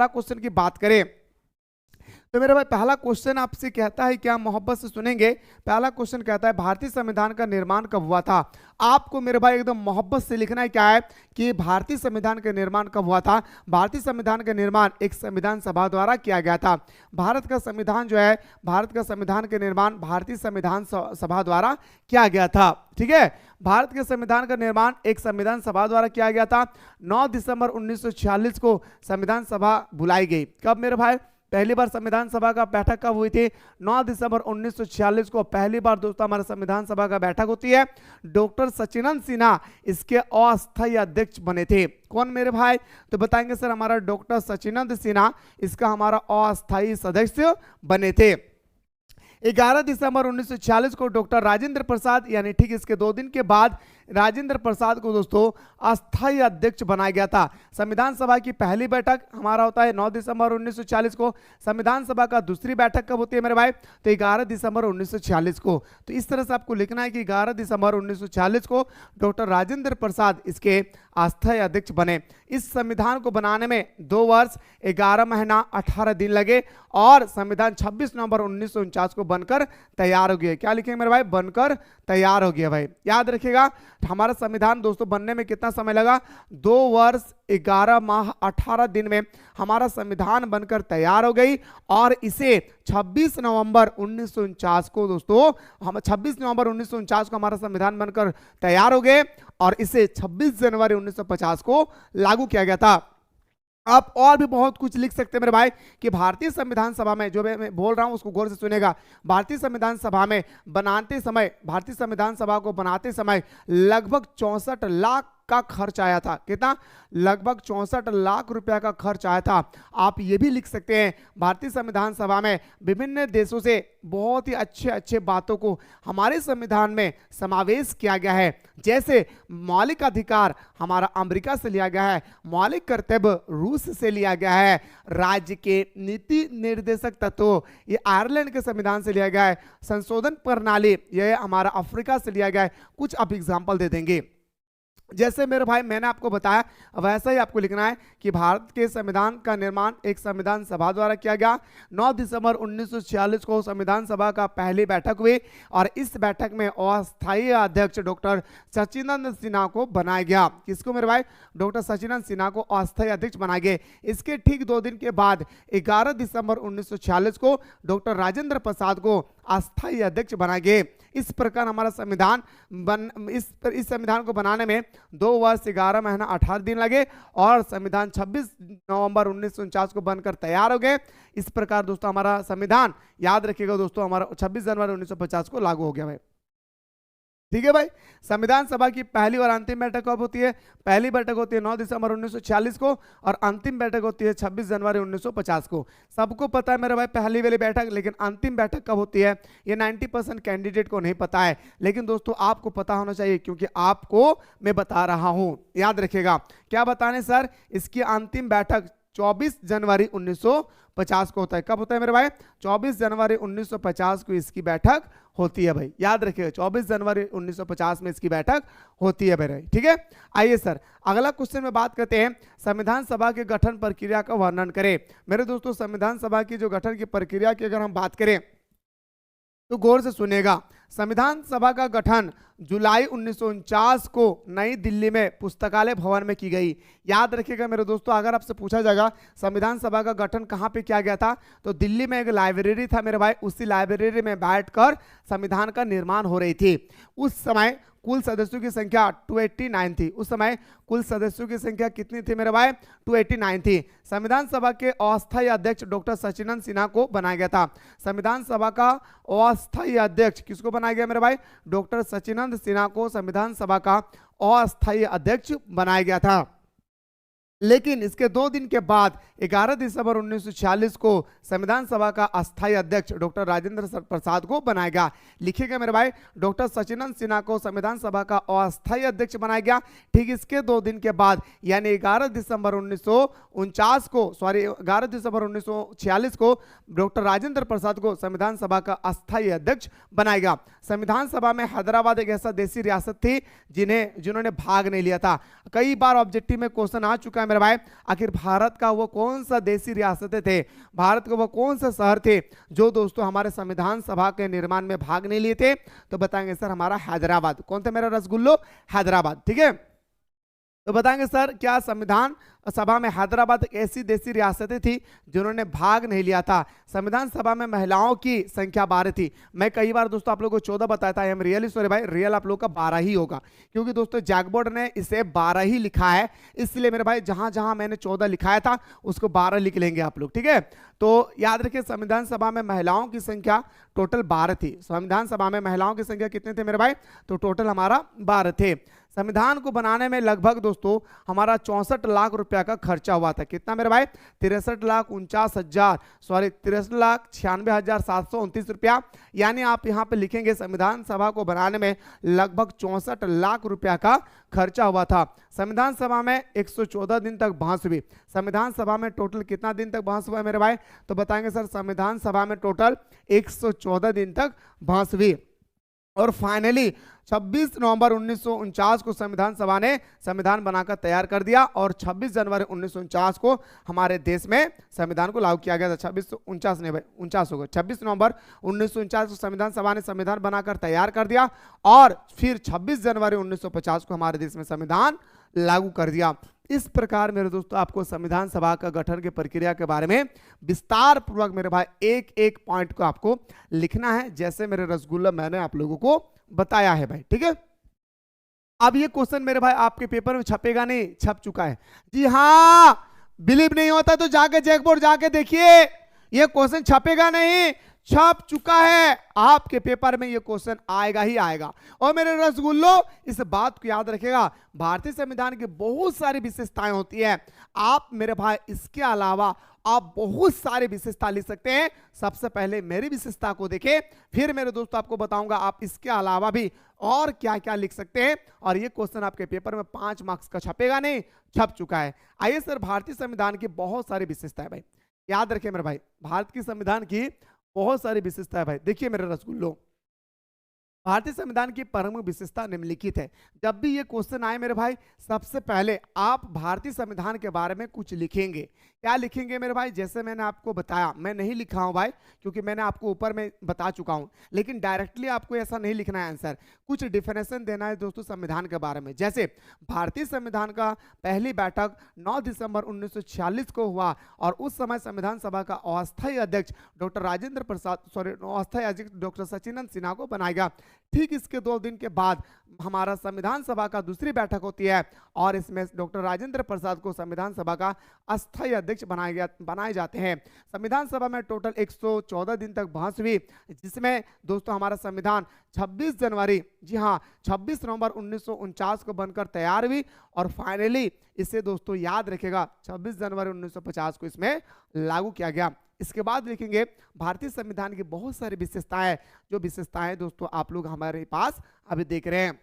Question की बात करें तो मेरे भाई पहला क्वेश्चन आपसे कहता है, क्या मोहब्बत से सुनेंगे। पहला क्वेश्चन कहता है भारतीय संविधान का निर्माण कब हुआ था। आपको मेरे भाई एकदम मोहब्बत से लिखना है क्या है कि भारतीय संविधान का निर्माण कब हुआ था। भारतीय संविधान का निर्माण एक संविधान सभा द्वारा किया गया था। भारत का संविधान जो है, भारत का संविधान का निर्माण भारतीय संविधान सभा द्वारा किया गया था। ठीक है, भारत के संविधान का निर्माण एक संविधान सभा द्वारा किया गया था। 9 दिसंबर 1946 को संविधान सभा बुलाई गई। कब मेरे भाई, पहली बार संविधान सभा का बैठक कब हुई थी। 9 दिसंबर 1946 को पहली बार दोस्तों हमारे संविधान सभा का बैठक होती है। डॉक्टर सचिनंद सिन्हा इसके अस्थायी अध्यक्ष बने थे। कौन मेरे भाई, तो बताएंगे सर हमारा डॉक्टर सचिनंद सिन्हा इसका हमारा अस्थायी सदस्य बने थे। 11 दिसंबर 1946 को डॉक्टर राजेंद्र प्रसाद, यानी ठीक इसके 2 दिन के बाद राजेंद्र प्रसाद को दोस्तों अस्थायी अध्यक्ष बनाया गया था। संविधान सभा की पहली बैठक हमारा होता है 9 दिसंबर 1946 को। संविधान सभा का दूसरी बैठक कब होती है मेरे भाई, तो 11 दिसंबर 1946 को। तो इस तरह से आपको लिखना है कि 11 दिसंबर 1946 को डॉक्टर राजेंद्र प्रसाद इसके अस्थायी अध्यक्ष बने। इस संविधान को बनाने में 2 वर्ष 11 महीना 18 दिन लगे और संविधान 26 नवंबर 1949 को बनकर तैयार हो गया। क्या लिखेंगे मेरे भाई, बनकर तैयार हो गया। भाई याद रखिएगा हमारा संविधान दोस्तों बनने में कितना समय लगा, 2 वर्ष 11 माह 18 दिन में हमारा संविधान बनकर तैयार हो गई। और इसे 26 नवंबर 1949 को दोस्तों, हम 26 नवंबर 1949 को हमारा संविधान बनकर तैयार हो गए और इसे 26 जनवरी 1950 को लागू किया गया था। आप और भी बहुत कुछ लिख सकते हैं मेरे भाई कि भारतीय संविधान सभा में, जो मैं बोल रहा हूं उसको गौर से सुनेगा, भारतीय संविधान सभा में बनाते समय, भारतीय संविधान सभा को बनाते समय लगभग 64 लाख का खर्च आया था। कितना, लगभग 64 लाख रुपया का खर्च आया था। आप ये भी लिख सकते हैं भारतीय संविधान सभा में विभिन्न देशों से बहुत ही अच्छे अच्छे बातों को हमारे संविधान में समावेश किया गया है। जैसे मौलिक अधिकार हमारा अमेरिका से लिया गया है, मौलिक कर्तव्य रूस से लिया गया है, राज्य के नीति निर्देशक तत्व ये आयरलैंड के संविधान से लिया गया है, संशोधन प्रणाली यह हमारा अफ्रीका से लिया गया है। कुछ आप एग्जाम्पल दे देंगे। जैसे मेरे भाई मैंने आपको बताया वैसा ही आपको लिखना है कि भारत के संविधान का निर्माण एक संविधान सभा द्वारा किया गया। 9 दिसंबर 1946 को संविधान सभा का पहली बैठक हुई और इस बैठक में अस्थायी अध्यक्ष डॉक्टर सचिनंद सिन्हा को बनाया गया। किसको मेरे भाई, डॉक्टर सचिनंद सिन्हा को अस्थायी अध्यक्ष बनाए गए। इसके ठीक 2 दिन के बाद 11 दिसंबर 1946 को डॉक्टर राजेंद्र प्रसाद को अस्थायी अध्यक्ष बनाए गए। इस प्रकार हमारा संविधान इस संविधान को बनाने में 2 वर्ष 11 महीना 18 दिन लगे और संविधान 26 नवंबर 1949 को बनकर तैयार हो गए। इस प्रकार दोस्तों हमारा संविधान, याद रखिएगा दोस्तों, हमारा 26 जनवरी 1950 को लागू हो गया भाई। ठीक है भाई, संविधान सभा की पहली और अंतिम बैठक कब होती है, पहली बैठक होती है 9 दिसंबर 1946 को और अंतिम बैठक होती है 26 जनवरी 1950 को। सबको पता है मेरे भाई पहली वाली बैठक, लेकिन अंतिम बैठक कब होती है ये 90% कैंडिडेट को नहीं पता है, लेकिन दोस्तों आपको पता होना चाहिए क्योंकि आपको मैं बता रहा हूं। याद रखिएगा क्या बताने सर, इसकी अंतिम बैठक 24 जनवरी 1950 को होता है। कब होता है मेरे भाई, 24 जनवरी 1950 को इसकी बैठक होती है भाई। याद रखिएगा 24 जनवरी 1950 में इसकी बैठक होती है मेरे। ठीक है, आइए सर अगला क्वेश्चन में बात करते हैं संविधान सभा के गठन प्रक्रिया का वर्णन करें। मेरे दोस्तों संविधान सभा की जो गठन की प्रक्रिया की अगर हम बात करें तो गौर से सुनेगा। संविधान सभा का गठन जुलाई 1949 को नई दिल्ली में पुस्तकालय भवन में की गई। याद रखिएगा मेरे दोस्तों, अगर आपसे पूछा जाएगा संविधान सभा का गठन कहाँ पे किया गया था तो दिल्ली में एक लाइब्रेरी था मेरे भाई, उसी लाइब्रेरी में बैठकर संविधान का निर्माण हो रही थी। उस समय कुल सदस्यों की संख्या 289 थी। उस समय कुल सदस्यों की संख्या कितनी थी मेरे भाई, 289 थी। संविधान सभा के अस्थायी अध्यक्ष डॉक्टर सचिनंद सिन्हा को बनाया गया था। संविधान सभा का अस्थायी अध्यक्ष किसको बनाया गया मेरे भाई, डॉक्टर सचिनंद सिन्हा को संविधान सभा का अस्थायी अध्यक्ष बनाया गया था। लेकिन इसके 2 दिन के बाद 11 दिसंबर 1946 को संविधान सभा का अस्थायी अध्यक्ष डॉक्टर राजेंद्र प्रसाद को बनाया गया। लिखिएगा मेरे भाई, डॉक्टर सचिनंद सिन्हा को संविधान सभा का अस्थायी अध्यक्ष बनाया गया। ठीक इसके 2 दिन के बाद यानी 11 दिसंबर 1946 को डॉक्टर राजेंद्र प्रसाद को संविधान सभा का अस्थायी अध्यक्ष बनाया गया। संविधान सभा में हैदराबाद एक ऐसा देसी रियासत थी जिन्होंने भाग नहीं लिया था। कई बार ऑब्जेक्टिव में क्वेश्चन आ चुका है मेरे भाई, आखिर भारत का वो कौन सा देशी रियासतें थे, भारत के वो कौन सा शहर थे जो दोस्तों हमारे संविधान सभा के निर्माण में भाग नहीं लिए थे? तो बताएंगे सर हमारा हैदराबाद। कौन था मेरा रसगुल्लो? हैदराबाद। ठीक है, तो बताएंगे सर क्या संविधान सभा में हैदराबाद एक ऐसी देशी रियासतें थी जिन्होंने भाग नहीं लिया था? संविधान सभा में महिलाओं की संख्या 12 थी। मैं कई बार दोस्तों आप लोगों को 14 बताया था, आई एम रियली सॉरी भाई, रियल आप लोगों का 12 ही होगा, क्योंकि दोस्तों जैकबोर्ड ने इसे 12 ही लिखा है, इसलिए मेरे भाई जहां जहां मैंने 14 लिखाया था उसको 12 लिख लेंगे आप लोग। ठीक है, तो याद रखिए संविधान सभा में महिलाओं की संख्या टोटल 12 थी। संविधान सभा में महिलाओं की संख्या कितने थे मेरे भाई? तो टोटल हमारा 12 थे। संविधान को बनाने में लगभग दोस्तों हमारा 64 लाख रुपया का खर्चा हुआ था। कितना मेरे भाई? 63,96,729 रुपया, यानी आप यहां पे लिखेंगे संविधान सभा को बनाने में लगभग 64 लाख रुपया का खर्चा हुआ था। संविधान सभा में 114 दिन तक बहस हुई। संविधान सभा में टोटल कितना दिन तक बहस हुआ मेरे भाई? तो बताएंगे सर संविधान सभा में टोटल 114 दिन तक बहस हुई, और फाइनली 26 नवंबर 1949 को संविधान सभा ने संविधान बनाकर तैयार कर दिया, और 26 जनवरी 1949 को हमारे देश में संविधान को लागू किया गया था। 2649 नहीं भाई, 49 होगा, 26 नवंबर 1949 को संविधान सभा ने संविधान बनाकर तैयार कर दिया, और फिर 26 जनवरी 1950 को हमारे देश में संविधान लागू कर दिया। इस प्रकार मेरे दोस्तों आपको संविधान सभा का गठन की प्रक्रिया के बारे में विस्तार पूर्वक मेरे भाई एक एक पॉइंट को आपको लिखना है, जैसे मेरे रसगुल्ला मैंने आप लोगों को बताया है भाई। ठीक है, अब ये क्वेश्चन मेरे भाई आपके पेपर में छपेगा नहीं, छप चुका है। जी हाँ, बिलीव नहीं होता तो जाके जैकबोर्ड जाके देखिए, ये क्वेश्चन छपेगा नहीं, छप चुका है। आपके पेपर में ये क्वेश्चन आएगा ही आएगा। और मेरे रसगुल्लो इस बात को याद रखेगा, भारतीय संविधान की बहुत सारी विशेषताएं होती है। आप मेरे भाई इसके अलावा आप बहुत सारे विशेषता लिख सकते हैं। सबसे पहले मेरी विशेषता को देखें, फिर मेरे दोस्तों आपको बताऊंगा आप इसके अलावा भी और क्या क्या लिख सकते हैं। और ये क्वेश्चन आपके पेपर में 5 मार्क्स का छपेगा नहीं, छप चुका है। आइए सर, भारतीय संविधान की बहुत सारी विशेषताएं भाई याद रखें मेरे भाई, भारत की संविधान की बहुत सारी विशेषताएं भाई। देखिए मेरे रसगुल्लो, भारतीय संविधान की प्रमुख विशेषता निम्नलिखित है। जब भी ये क्वेश्चन आए मेरे भाई, सबसे पहले आप भारतीय संविधान के बारे में कुछ लिखेंगे। क्या लिखेंगे मेरे भाई? जैसे मैंने आपको बताया, मैं नहीं लिखा हूं भाई क्योंकि मैंने आपको ऊपर में बता चुका हूं, लेकिन डायरेक्टली आपको ऐसा नहीं लिखना है आंसर, कुछ डिफिनेशन देना है दोस्तों संविधान के बारे में। जैसे भारतीय संविधान का पहली बैठक 9 दिसंबर 1946 को हुआ, और उस समय संविधान सभा का अस्थायी अध्यक्ष डॉक्टर सचिनंद सिन्हा को बनाया गया। ठीक इसके 2 दिन के बाद हमारा संविधान सभा का दूसरी बैठक होती है, और इसमें डॉक्टर राजेंद्र प्रसाद को संविधान सभा का अस्थायी अध्यक्ष बनाए जाते हैं। संविधान सभा में टोटल 114 दिन तक बहस हुई, जिसमें दोस्तों हमारा संविधान 26 जनवरी, जी हाँ 26 नवंबर 1949 को बनकर तैयार हुई, और फाइनली इसे दोस्तों याद रखेगा 26 जनवरी 1950 को इसमें लागू किया गया। इसके बाद लिखेंगे भारतीय संविधान की बहुत सारी विशेषताएं, जो विशेषताएं दोस्तों आप लोग हमारे पास अभी देख रहे हैं।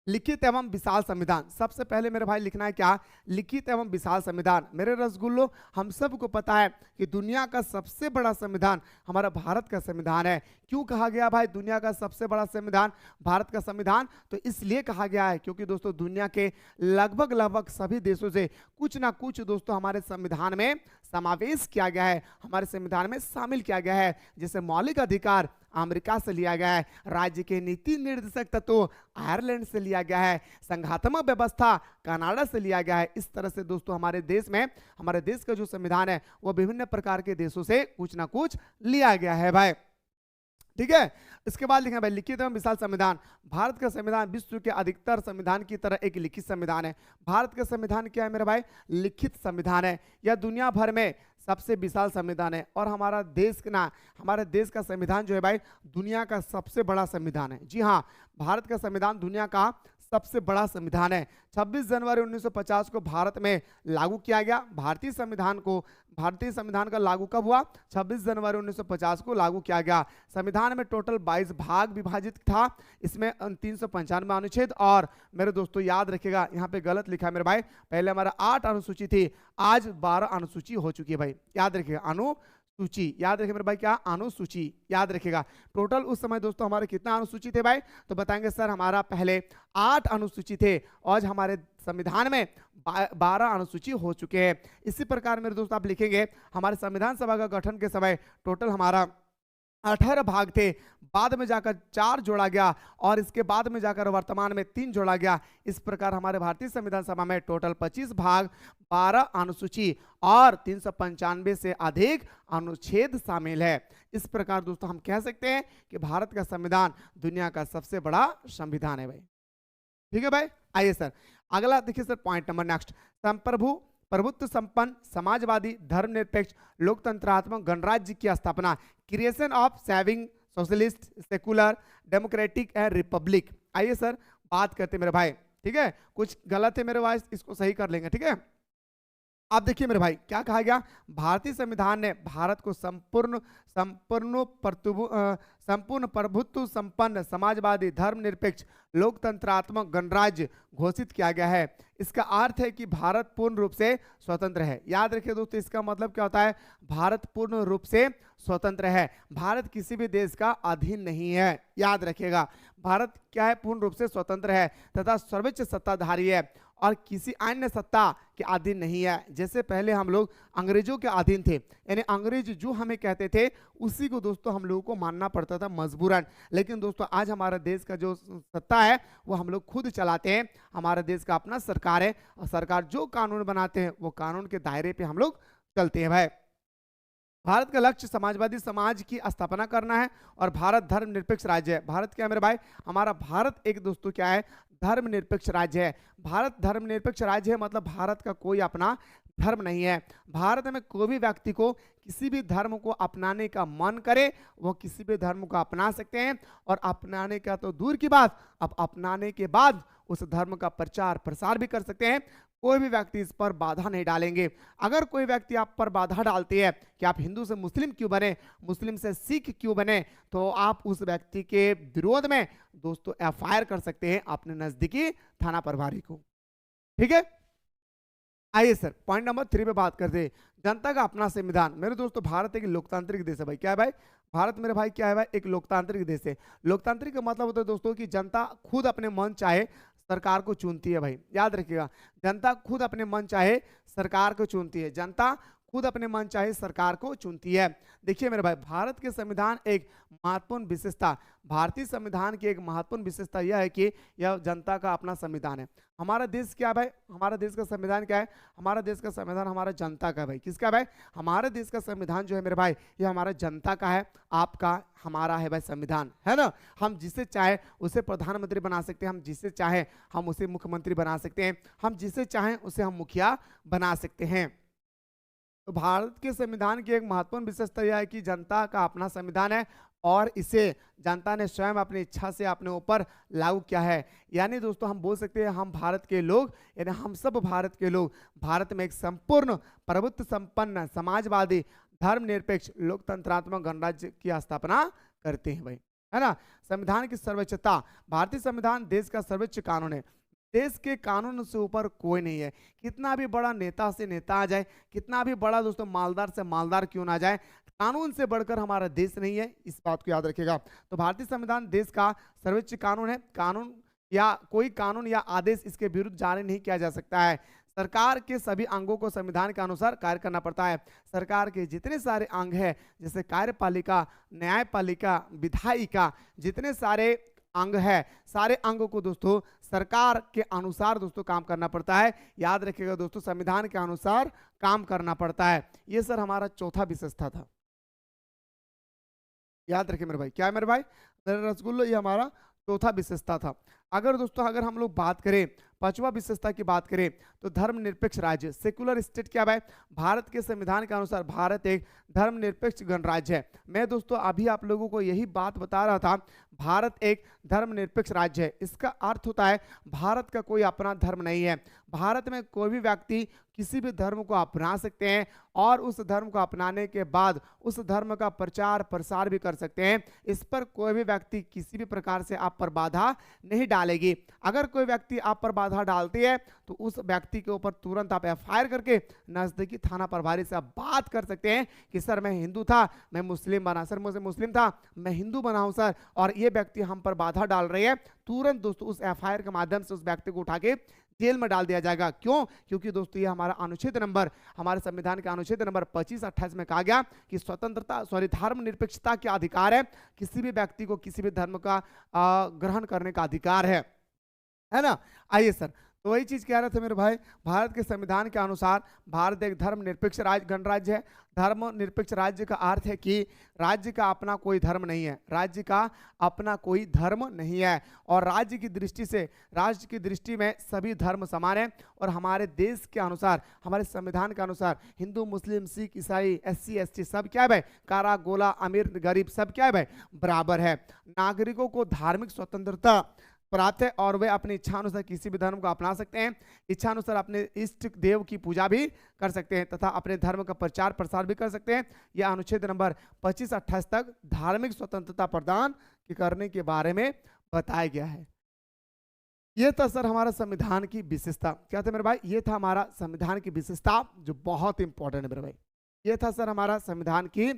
लिखित एवं विशाल संविधान, सबसे पहले मेरे भाई लिखना है क्या? लिखित एवं विशाल संविधान। मेरे रसगुल्लो, हम सबको पता है कि दुनिया का सबसे बड़ा संविधान हमारा भारत का संविधान है। क्यों कहा गया भाई दुनिया का सबसे बड़ा संविधान भारत का संविधान? तो इसलिए कहा गया है क्योंकि दोस्तों दुनिया के लगभग सभी देशों से कुछ ना कुछ दोस्तों हमारे संविधान में समावेश किया गया है, हमारे संविधान में शामिल किया गया है। जैसे मौलिक अधिकार अमेरिका से लिया गया है, राज्य के नीति निर्देशक तत्व आयरलैंड से लिया गया है, संघात्मक व्यवस्था कनाडा से लिया गया है। इस तरह से दोस्तों हमारे देश में, हमारे देश का जो संविधान है वो विभिन्न प्रकार के देशों से कुछ ना कुछ लिया गया है भाई। ठीक है, इसके बाद लिखें भाई लिखित एवं विशाल संविधान। भारत का संविधान विश्व के अधिकतर संविधान की तरह एक लिखित संविधान है। भारत का संविधान क्या है मेरे भाई? लिखित संविधान है। यह दुनिया भर में सबसे विशाल संविधान है, और हमारे देश का संविधान जो है भाई दुनिया का सबसे बड़ा संविधान है। जी हाँ, भारत का संविधान दुनिया का सबसे बड़ा संविधान है। 26 जनवरी 1950 को भारत में लागू किया गया। भारतीय संविधान का लागू कब हुआ? 26 जनवरी 1950 को लागू किया गया। संविधान में टोटल 22 भाग विभाजित था। इसमें 395 अनुच्छेद, और मेरे दोस्तों याद रखिएगा यहाँ पे गलत लिखा है मेरे भाई, पहले हमारा 8 अनुसूची थी, आज 12 अनुसूची हो चुकी है भाई, याद रखिएगा। सूची। याद रखिए मेरे भाई, क्या? अनुसूची। याद रखिएगा। टोटल उस समय दोस्तों हमारे कितना अनुसूची थे भाई? तो बताएंगे सर हमारा पहले 8 अनुसूची थे, और हमारे संविधान में 12 अनुसूची हो चुके हैं। इसी प्रकार मेरे दोस्तों आप लिखेंगे हमारे संविधान सभा का गठन के समय टोटल हमारा 18 भाग थे, बाद में जाकर 4 जोड़ा गया, और इसके बाद में जाकर वर्तमान में 3 जोड़ा गया। इस प्रकार हमारे भारतीय संविधान सभा में टोटल 25 भाग, 12 अनुसूची और 395 से अधिक अनुच्छेद शामिल है। इस प्रकार दोस्तों हम कह सकते हैं कि भारत का संविधान दुनिया का सबसे बड़ा संविधान है भाई। ठीक है भाई। आइए सर अगला देखिए सर, पॉइंट नंबर नेक्स्ट, प्रभुत्व संपन्न, समाजवादी, धर्मनिरपेक्ष, लोकतंत्रात्मक गणराज्य की स्थापना, creation of saving socialist, secular, democratic and Republic. आइए सर बात करते मेरे भाई। ठीक है, कुछ गलत है मेरे भाई, इसको सही कर लेंगे। ठीक है, आप देखिए मेरे भाई क्या कहा गया, भारतीय संविधान ने भारत को संपूर्ण प्रभुत्व संपन्न, समाजवादी, धर्मनिरपेक्ष, लोकतंत्रात्मक गणराज्य घोषित किया गया है। इसका अर्थ है कि भारत पूर्ण रूप से स्वतंत्र है। याद रखिए दोस्तों, इसका मतलब क्या होता है? भारत पूर्ण रूप से स्वतंत्र है, भारत किसी भी देश का अधीन नहीं है। याद रखिएगा, भारत क्या है? पूर्ण रूप से स्वतंत्र है तथा सर्वोच्च सत्ताधारी है और किसी अन्य सत्ता के अधीन नहीं है। जैसे पहले हम लोग अंग्रेजों के अधीन थे, यानी अंग्रेज जो हमें कहते थे उसी को दोस्तों हम लोगों को मानना पड़ता था मजबूरन। लेकिन दोस्तों आज हमारा देश का जो सत्ता है वो हम लोग खुद चलाते हैं। हमारे देश का अपना सरकार है, और सरकार जो कानून बनाते हैं वो कानून के दायरे पे हम लोग चलते हैं भाई। भारत का लक्ष्य समाजवादी समाज की स्थापना करना है, और भारत धर्मनिरपेक्ष राज्य है। भारत क्या है मेरे भाई? हमारा भारत एक दोस्तों क्या है? धर्मनिरपेक्ष राज्य है। भारत धर्मनिरपेक्ष राज्य है, मतलब भारत का कोई अपना धर्म नहीं है। भारत में कोई भी व्यक्ति को किसी भी धर्म को अपनाने का मन करे वो किसी भी धर्म को अपना सकते हैं, और अपनाने का तो दूर की बात, अब अपनाने के बाद उस धर्म का प्रचार प्रसार भी कर सकते हैं। कोई भी व्यक्ति इस पर बाधा नहीं डालेंगे। अगर कोई व्यक्ति आप पर बाधा डालती है कि आप हिंदू से मुस्लिम क्यों बने, मुस्लिम से सिख क्यों बने, तो आप उस व्यक्ति के विरोध में दोस्तों एफआईआर कर सकते हैं अपने नजदीकी थाना प्रभारी को। ठीक है, आइए सर पॉइंट नंबर 3 पे बात करते हैं, जनता का अपना संविधान। मेरे दोस्तों भारत एक लोकतांत्रिक देश है भाई। क्या है भाई? भारत मेरे भाई क्या है भाई? एक लोकतांत्रिक देश है। लोकतांत्रिक का मतलब होता है दोस्तों कि जनता खुद अपने मन चाहे सरकार को चुनती है भाई। याद रखिएगा, जनता खुद अपने मन चाहे सरकार को चुनती है। जनता खुद अपने मन चाहे सरकार को चुनती है। देखिए मेरे भाई, भारत के संविधान एक महत्वपूर्ण विशेषता, भारतीय संविधान की एक महत्वपूर्ण विशेषता यह है कि यह जनता का अपना संविधान है। हमारा देश क्या भाई? हमारा देश का संविधान क्या है? हमारा देश का संविधान हमारा जनता का है भाई। किसका भाई? हमारे देश का संविधान जो है मेरे भाई ये हमारा जनता का है, आपका हमारा है भाई संविधान, है ना। हम जिसे चाहे उसे प्रधानमंत्री बना सकते हैं, हम जिसे चाहे हम उसे मुख्यमंत्री बना सकते हैं, हम जिसे चाहें उसे हम मुखिया बना सकते हैं। तो भारत के संविधान की एक महत्वपूर्ण विशेषता यह है कि जनता का अपना संविधान है, और इसे जनता ने स्वयं अपनी इच्छा से अपने ऊपर लागू किया है। यानी दोस्तों हम बोल सकते हैं हम भारत के लोग, यानी हम सब भारत के लोग भारत में एक संपूर्ण प्रभुत्व संपन्न, समाजवादी, धर्मनिरपेक्ष, लोकतंत्रात्मक गणराज्य की स्थापना करते हैं भाई, है ना। संविधान की सर्वोच्चता, भारतीय संविधान देश का सर्वोच्च कानून है। देश के कानून से ऊपर कोई नहीं है। कितना भी बड़ा नेता से नेता आ जाए, कितना भी बड़ा दोस्तों मालदार से मालदार क्यों ना जाए, कानून से बढ़कर हमारा देश नहीं है, इस बात को याद रखिएगा। तो भारतीय संविधान देश का सर्वोच्च कानून है। कानून या कोई कानून या आदेश इसके विरुद्ध जारी नहीं किया जा सकता है। सरकार के सभी अंगों को संविधान के अनुसार कार्य करना पड़ता है। सरकार के जितने सारे अंग हैं, जैसे कार्यपालिका, न्यायपालिका, विधायिका, जितने सारे अंग है, सारे अंगों को दोस्तों सरकार के अनुसार दोस्तों काम करना पड़ता है। याद रखिएगा दोस्तों, संविधान के अनुसार काम करना पड़ता है। ये सर हमारा चौथा विशेषता था। याद रखिए मेरे भाई, क्या है मेरे भाई? रसगुल्लो, ये हमारा चौथा विशेषता था। अगर दोस्तों अगर हम लोग बात करें पांचवा विशेषता की बात करें तो धर्मनिरपेक्ष राज्य, सेकुलर स्टेट क्या है? भारत के संविधान के अनुसार भारत एक धर्मनिरपेक्ष गणराज्य है। मैं दोस्तों अभी आप लोगों को यही बात बता रहा था, भारत एक धर्मनिरपेक्ष राज्य है। इसका अर्थ होता है भारत का कोई अपना धर्म नहीं है। भारत में कोई भी व्यक्ति किसी भी धर्म को अपना सकते हैं, और उस धर्म को अपनाने के बाद उस धर्म का प्रचार प्रसार भी कर सकते हैं। इस पर कोई भी व्यक्ति किसी भी प्रकार से आप पर बाधा नहीं डालेगी। अगर कोई व्यक्ति आप पर बाधा डालती है तो उस व्यक्ति के ऊपर तुरंत आप एफआईआर करके नजदीकी थाना प्रभारी से आप बात कर सकते हैं कि सर मैं हिंदू था, मैं मुस्लिम बना, सर मुझे मुस्लिम था, मैं हिंदू बना हूं सर, और ये व्यक्ति हम पर बाधा डाल रही है। तुरंत दोस्तों उस एफआईआर के माध्यम से उस व्यक्ति को उठा के जेल में डाल दिया जाएगा। क्यों? क्योंकि दोस्तों ये हमारा अनुच्छेद नंबर, हमारे संविधान के अनुच्छेद नंबर 25-28 में कहा गया कि स्वतंत्रता धर्म निरपेक्षता के अधिकार है, किसी भी व्यक्ति को किसी भी धर्म का ग्रहण करने का अधिकार है ना। आइए सर, तो वही चीज कह रहे थे मेरे भाई, भारत के संविधान के अनुसार भारत एक धर्म निरपेक्ष गणराज्य है। धर्म निरपेक्ष राज्य का अर्थ है कि राज्य का अपना कोई धर्म नहीं है, राज्य का अपना कोई धर्म नहीं है, और राज्य की दृष्टि से, राज्य की दृष्टि में सभी धर्म समान है। और हमारे देश के अनुसार, हमारे संविधान के अनुसार हिंदू, मुस्लिम, सिख, ईसाई, SC ST सब क्या है भाई, कारा गोला, अमीर गरीब सब क्या है भाई, बराबर है। नागरिकों को धार्मिक स्वतंत्रता प्राप्त है और वे अपनी इच्छा अनुसार किसी भी धर्म को अपना सकते हैं, इच्छा अनुसार अपने इष्ट देव की पूजा भी कर सकते हैं तथा अपने धर्म का प्रचार प्रसार भी कर सकते हैं। यह अनुच्छेद नंबर 25-28 तक धार्मिक स्वतंत्रता प्रदान करने के बारे में बताया गया है। यह था सर हमारा संविधान की विशेषता। क्या था मेरे भाई? ये था हमारा संविधान की विशेषता जो बहुत इंपॉर्टेंट है मेरे भाई। ये था सर हमारा संविधान की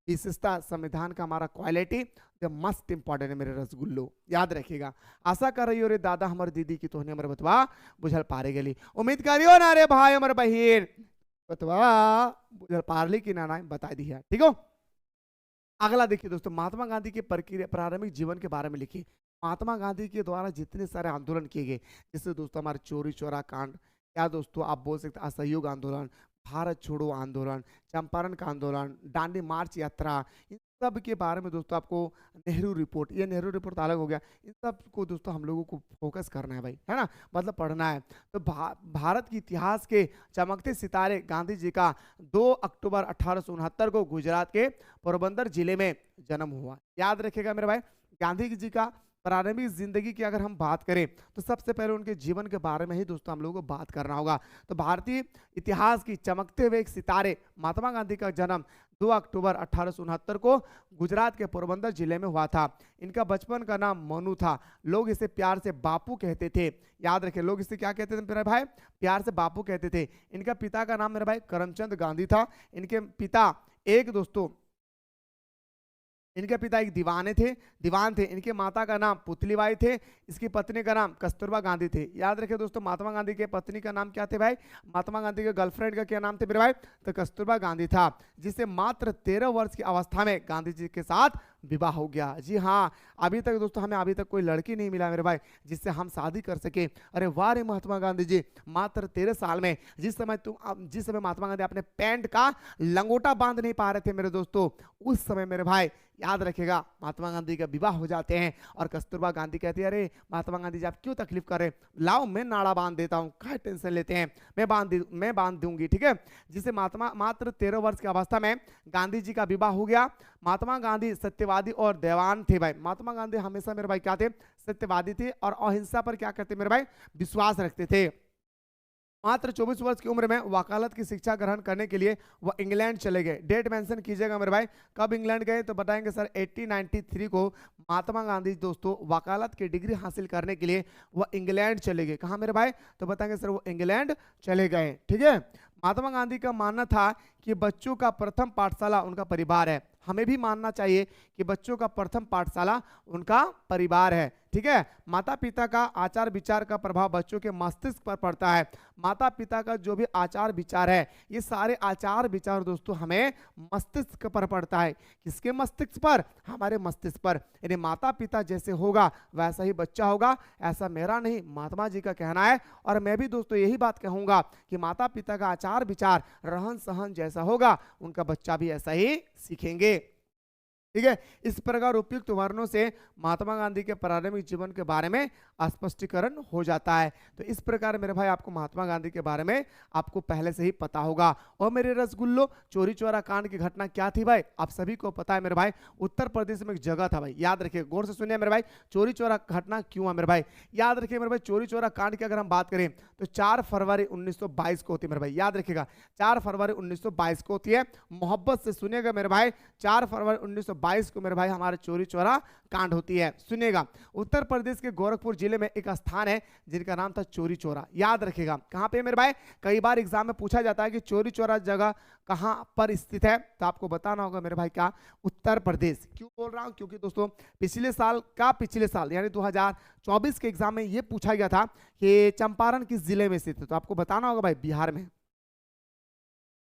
विशेषता, संविधान का हमारा क्वालिटी जो मस्त इंपॉर्टेंट है मेरे रसगुल्लो, याद रखिएगा। आशा कर रही हो रे दादा हमारे दीदी की तोहने हमारे बतवा बुझल पारे गली, उम्मीद करियो ना रे भाई हमारे बहन बतवा बुझल पारली की ना बता दी है, ठीक हो। अगला देखिए दोस्तों, महात्मा गांधी के प्रक्रिया प्रारंभिक जीवन के बारे में लिखिए। महात्मा गांधी के द्वारा जितने सारे आंदोलन किए गए, जैसे दोस्तों हमारे चोरी चौरा कांड, या दोस्तों आप बोल सकते असहयोग आंदोलन, भारत छोड़ो आंदोलन, चंपारण का आंदोलन, दांडी मार्च यात्रा, इन सब के बारे में दोस्तों आपको नेहरू रिपोर्ट, ये नेहरू रिपोर्ट अलग हो गया, इन सब को दोस्तों हम लोगों को फोकस करना है भाई, है ना, मतलब पढ़ना है। तो भारत के इतिहास के चमकते सितारे गांधी जी का 2 अक्टूबर 1869 को गुजरात के पोरबंदर जिले में जन्म हुआ। याद रखिएगा मेरे भाई, गांधी जी का प्रारंभिक जिंदगी की अगर हम बात करें तो सबसे पहले उनके जीवन के बारे में ही दोस्तों हम लोगों को बात करना होगा। तो भारतीय इतिहास की चमकते हुए एक सितारे महात्मा गांधी का जन्म 2 अक्टूबर 1869 को गुजरात के पोरबंदर जिले में हुआ था। इनका बचपन का नाम मनु था, लोग इसे प्यार से बापू कहते थे। याद रखें, लोग इसे क्या कहते थे मेरे भाई? प्यार से बापू कहते थे। इनका पिता का नाम मेरे भाई करमचंद गांधी था। इनके पिता इनके पिता एक दीवान थे। इनके माता का नाम पुतलीबाई थे। इसकी पत्नी का नाम कस्तूरबा गांधी थे। याद रखें दोस्तों, महात्मा गांधी के पत्नी का नाम क्या थे भाई? महात्मा गांधी के गर्लफ्रेंड का क्या नाम थे मेरे भाई? तो कस्तूरबा गांधी था, जिसे मात्र 13 वर्ष की अवस्था में गांधी जी के साथ विवाह हो गया। जी हाँ, अभी तक दोस्तों हमें अभी तक कोई लड़की नहीं मिला मेरे भाई जिससे हम शादी कर सके। अरे वाह रे महात्मा गांधी जी, मात्र 13 साल में, जिस समय महात्मा गांधी अपने पैंट का लंगोटा बांध नहीं पा रहे थे मेरे दोस्तों, उस समय मेरे भाई याद रखेगा महात्मा गांधी का विवाह हो जाते हैं। और कस्तूरबा गांधी कहती है, अरे महात्मा गांधी जी आप क्यों तकलीफ कर रहे, लाओ मैं नाड़ा बांध देता हूँ, क्या टेंशन लेते हैं, मैं बांध दूंगी, ठीक है। जिसे मात्र 13 वर्ष की अवस्था में गांधी जी का विवाह हो गया। महात्मा गांधी सत्यवादी और दयावान थे भाई। महात्मा गांधी हमेशा मेरे भाई क्या थे? सत्यवादी थे और अहिंसा पर क्या करते मेरे भाई? विश्वास रखते थे। मात्र 24 वर्ष की उम्र में वकालत की शिक्षा ग्रहण करने के लिए वह इंग्लैंड चले गए। डेट मेंशन कीजिएगा मेरे भाई, कब इंग्लैंड गए तो बताएंगे सर 1893 को महात्मा गांधी दोस्तों वकालत की डिग्री हासिल करने के लिए वह इंग्लैंड चले गए। कहाँ मेरे भाई? तो बताएंगे सर वो इंग्लैंड चले गए, ठीक है। महात्मा गांधी का मानना था कि बच्चों का प्रथम पाठशाला उनका परिवार है। हमें भी मानना चाहिए कि बच्चों का प्रथम पाठशाला उनका परिवार है, ठीक है। माता पिता का आचार विचार का प्रभाव बच्चों के मस्तिष्क पर पड़ता है। माता पिता का जो भी आचार विचार है, ये सारे आचार विचार दोस्तों हमें मस्तिष्क पर पड़ता है। किसके मस्तिष्क पर? हमारे मस्तिष्क पर। यानी माता पिता जैसे होगा वैसा ही बच्चा होगा, ऐसा मेरा नहीं महात्मा जी का कहना है। और मैं भी दोस्तों यही बात कहूंगा कि माता पिता का आचार विचार रहन सहन जैसा होगा उनका बच्चा भी ऐसा ही सीखेंगे, ठीक है। इस प्रकार उपयुक्त वर्णों से महात्मा गांधी के प्रारंभिक जीवन के बारे में स्पष्टीकरण हो जाता है। तो इस प्रकार मेरे भाई आपको महात्मा गांधी के बारे में आपको पहले से ही पता होगा। और मेरे रसगुल्लो, चोरी चोरा कांड की घटना क्या थी भाई? आप सभी को पता है मेरे भाई, उत्तर प्रदेश में एक जगह था भाई, याद रखिए, गौर से सुनिए मेरे भाई। चोरी चोरा घटना क्यों है मेरे भाई? याद रखिए मेरे भाई, चोरी चोरा कांड की अगर हम बात करें तो 4 फरवरी 1922 को होती है मेरे भाई, याद रखिएगा 4 फरवरी 1922 को होती है। मोहब्बत से सुनिएगा मेरे भाई, 4 फरवरी 1922 को मेरे भाई हमारे चोरी चोरा कांड होती है। सुनिएगा, उत्तर प्रदेश के गोरखपुर जिले में एक स्थान है जिनका नाम था चोरी चोरा। याद रखिएगा कहां पे मेरे भाई, कई बार एग्जाम में पूछा जाता है कि चोरी चोरा जगह कहां पर स्थित है, तो आपको बताना होगा मेरे भाई क्या, उत्तर प्रदेश। क्यों बोल रहा हूं, क्योंकि दोस्तों पिछले साल यानी 2024 के एग्जाम में यह पूछा गया था कि चंपारण किस जिले में स्थित है, तो आपको बताना होगा भाई बिहार में,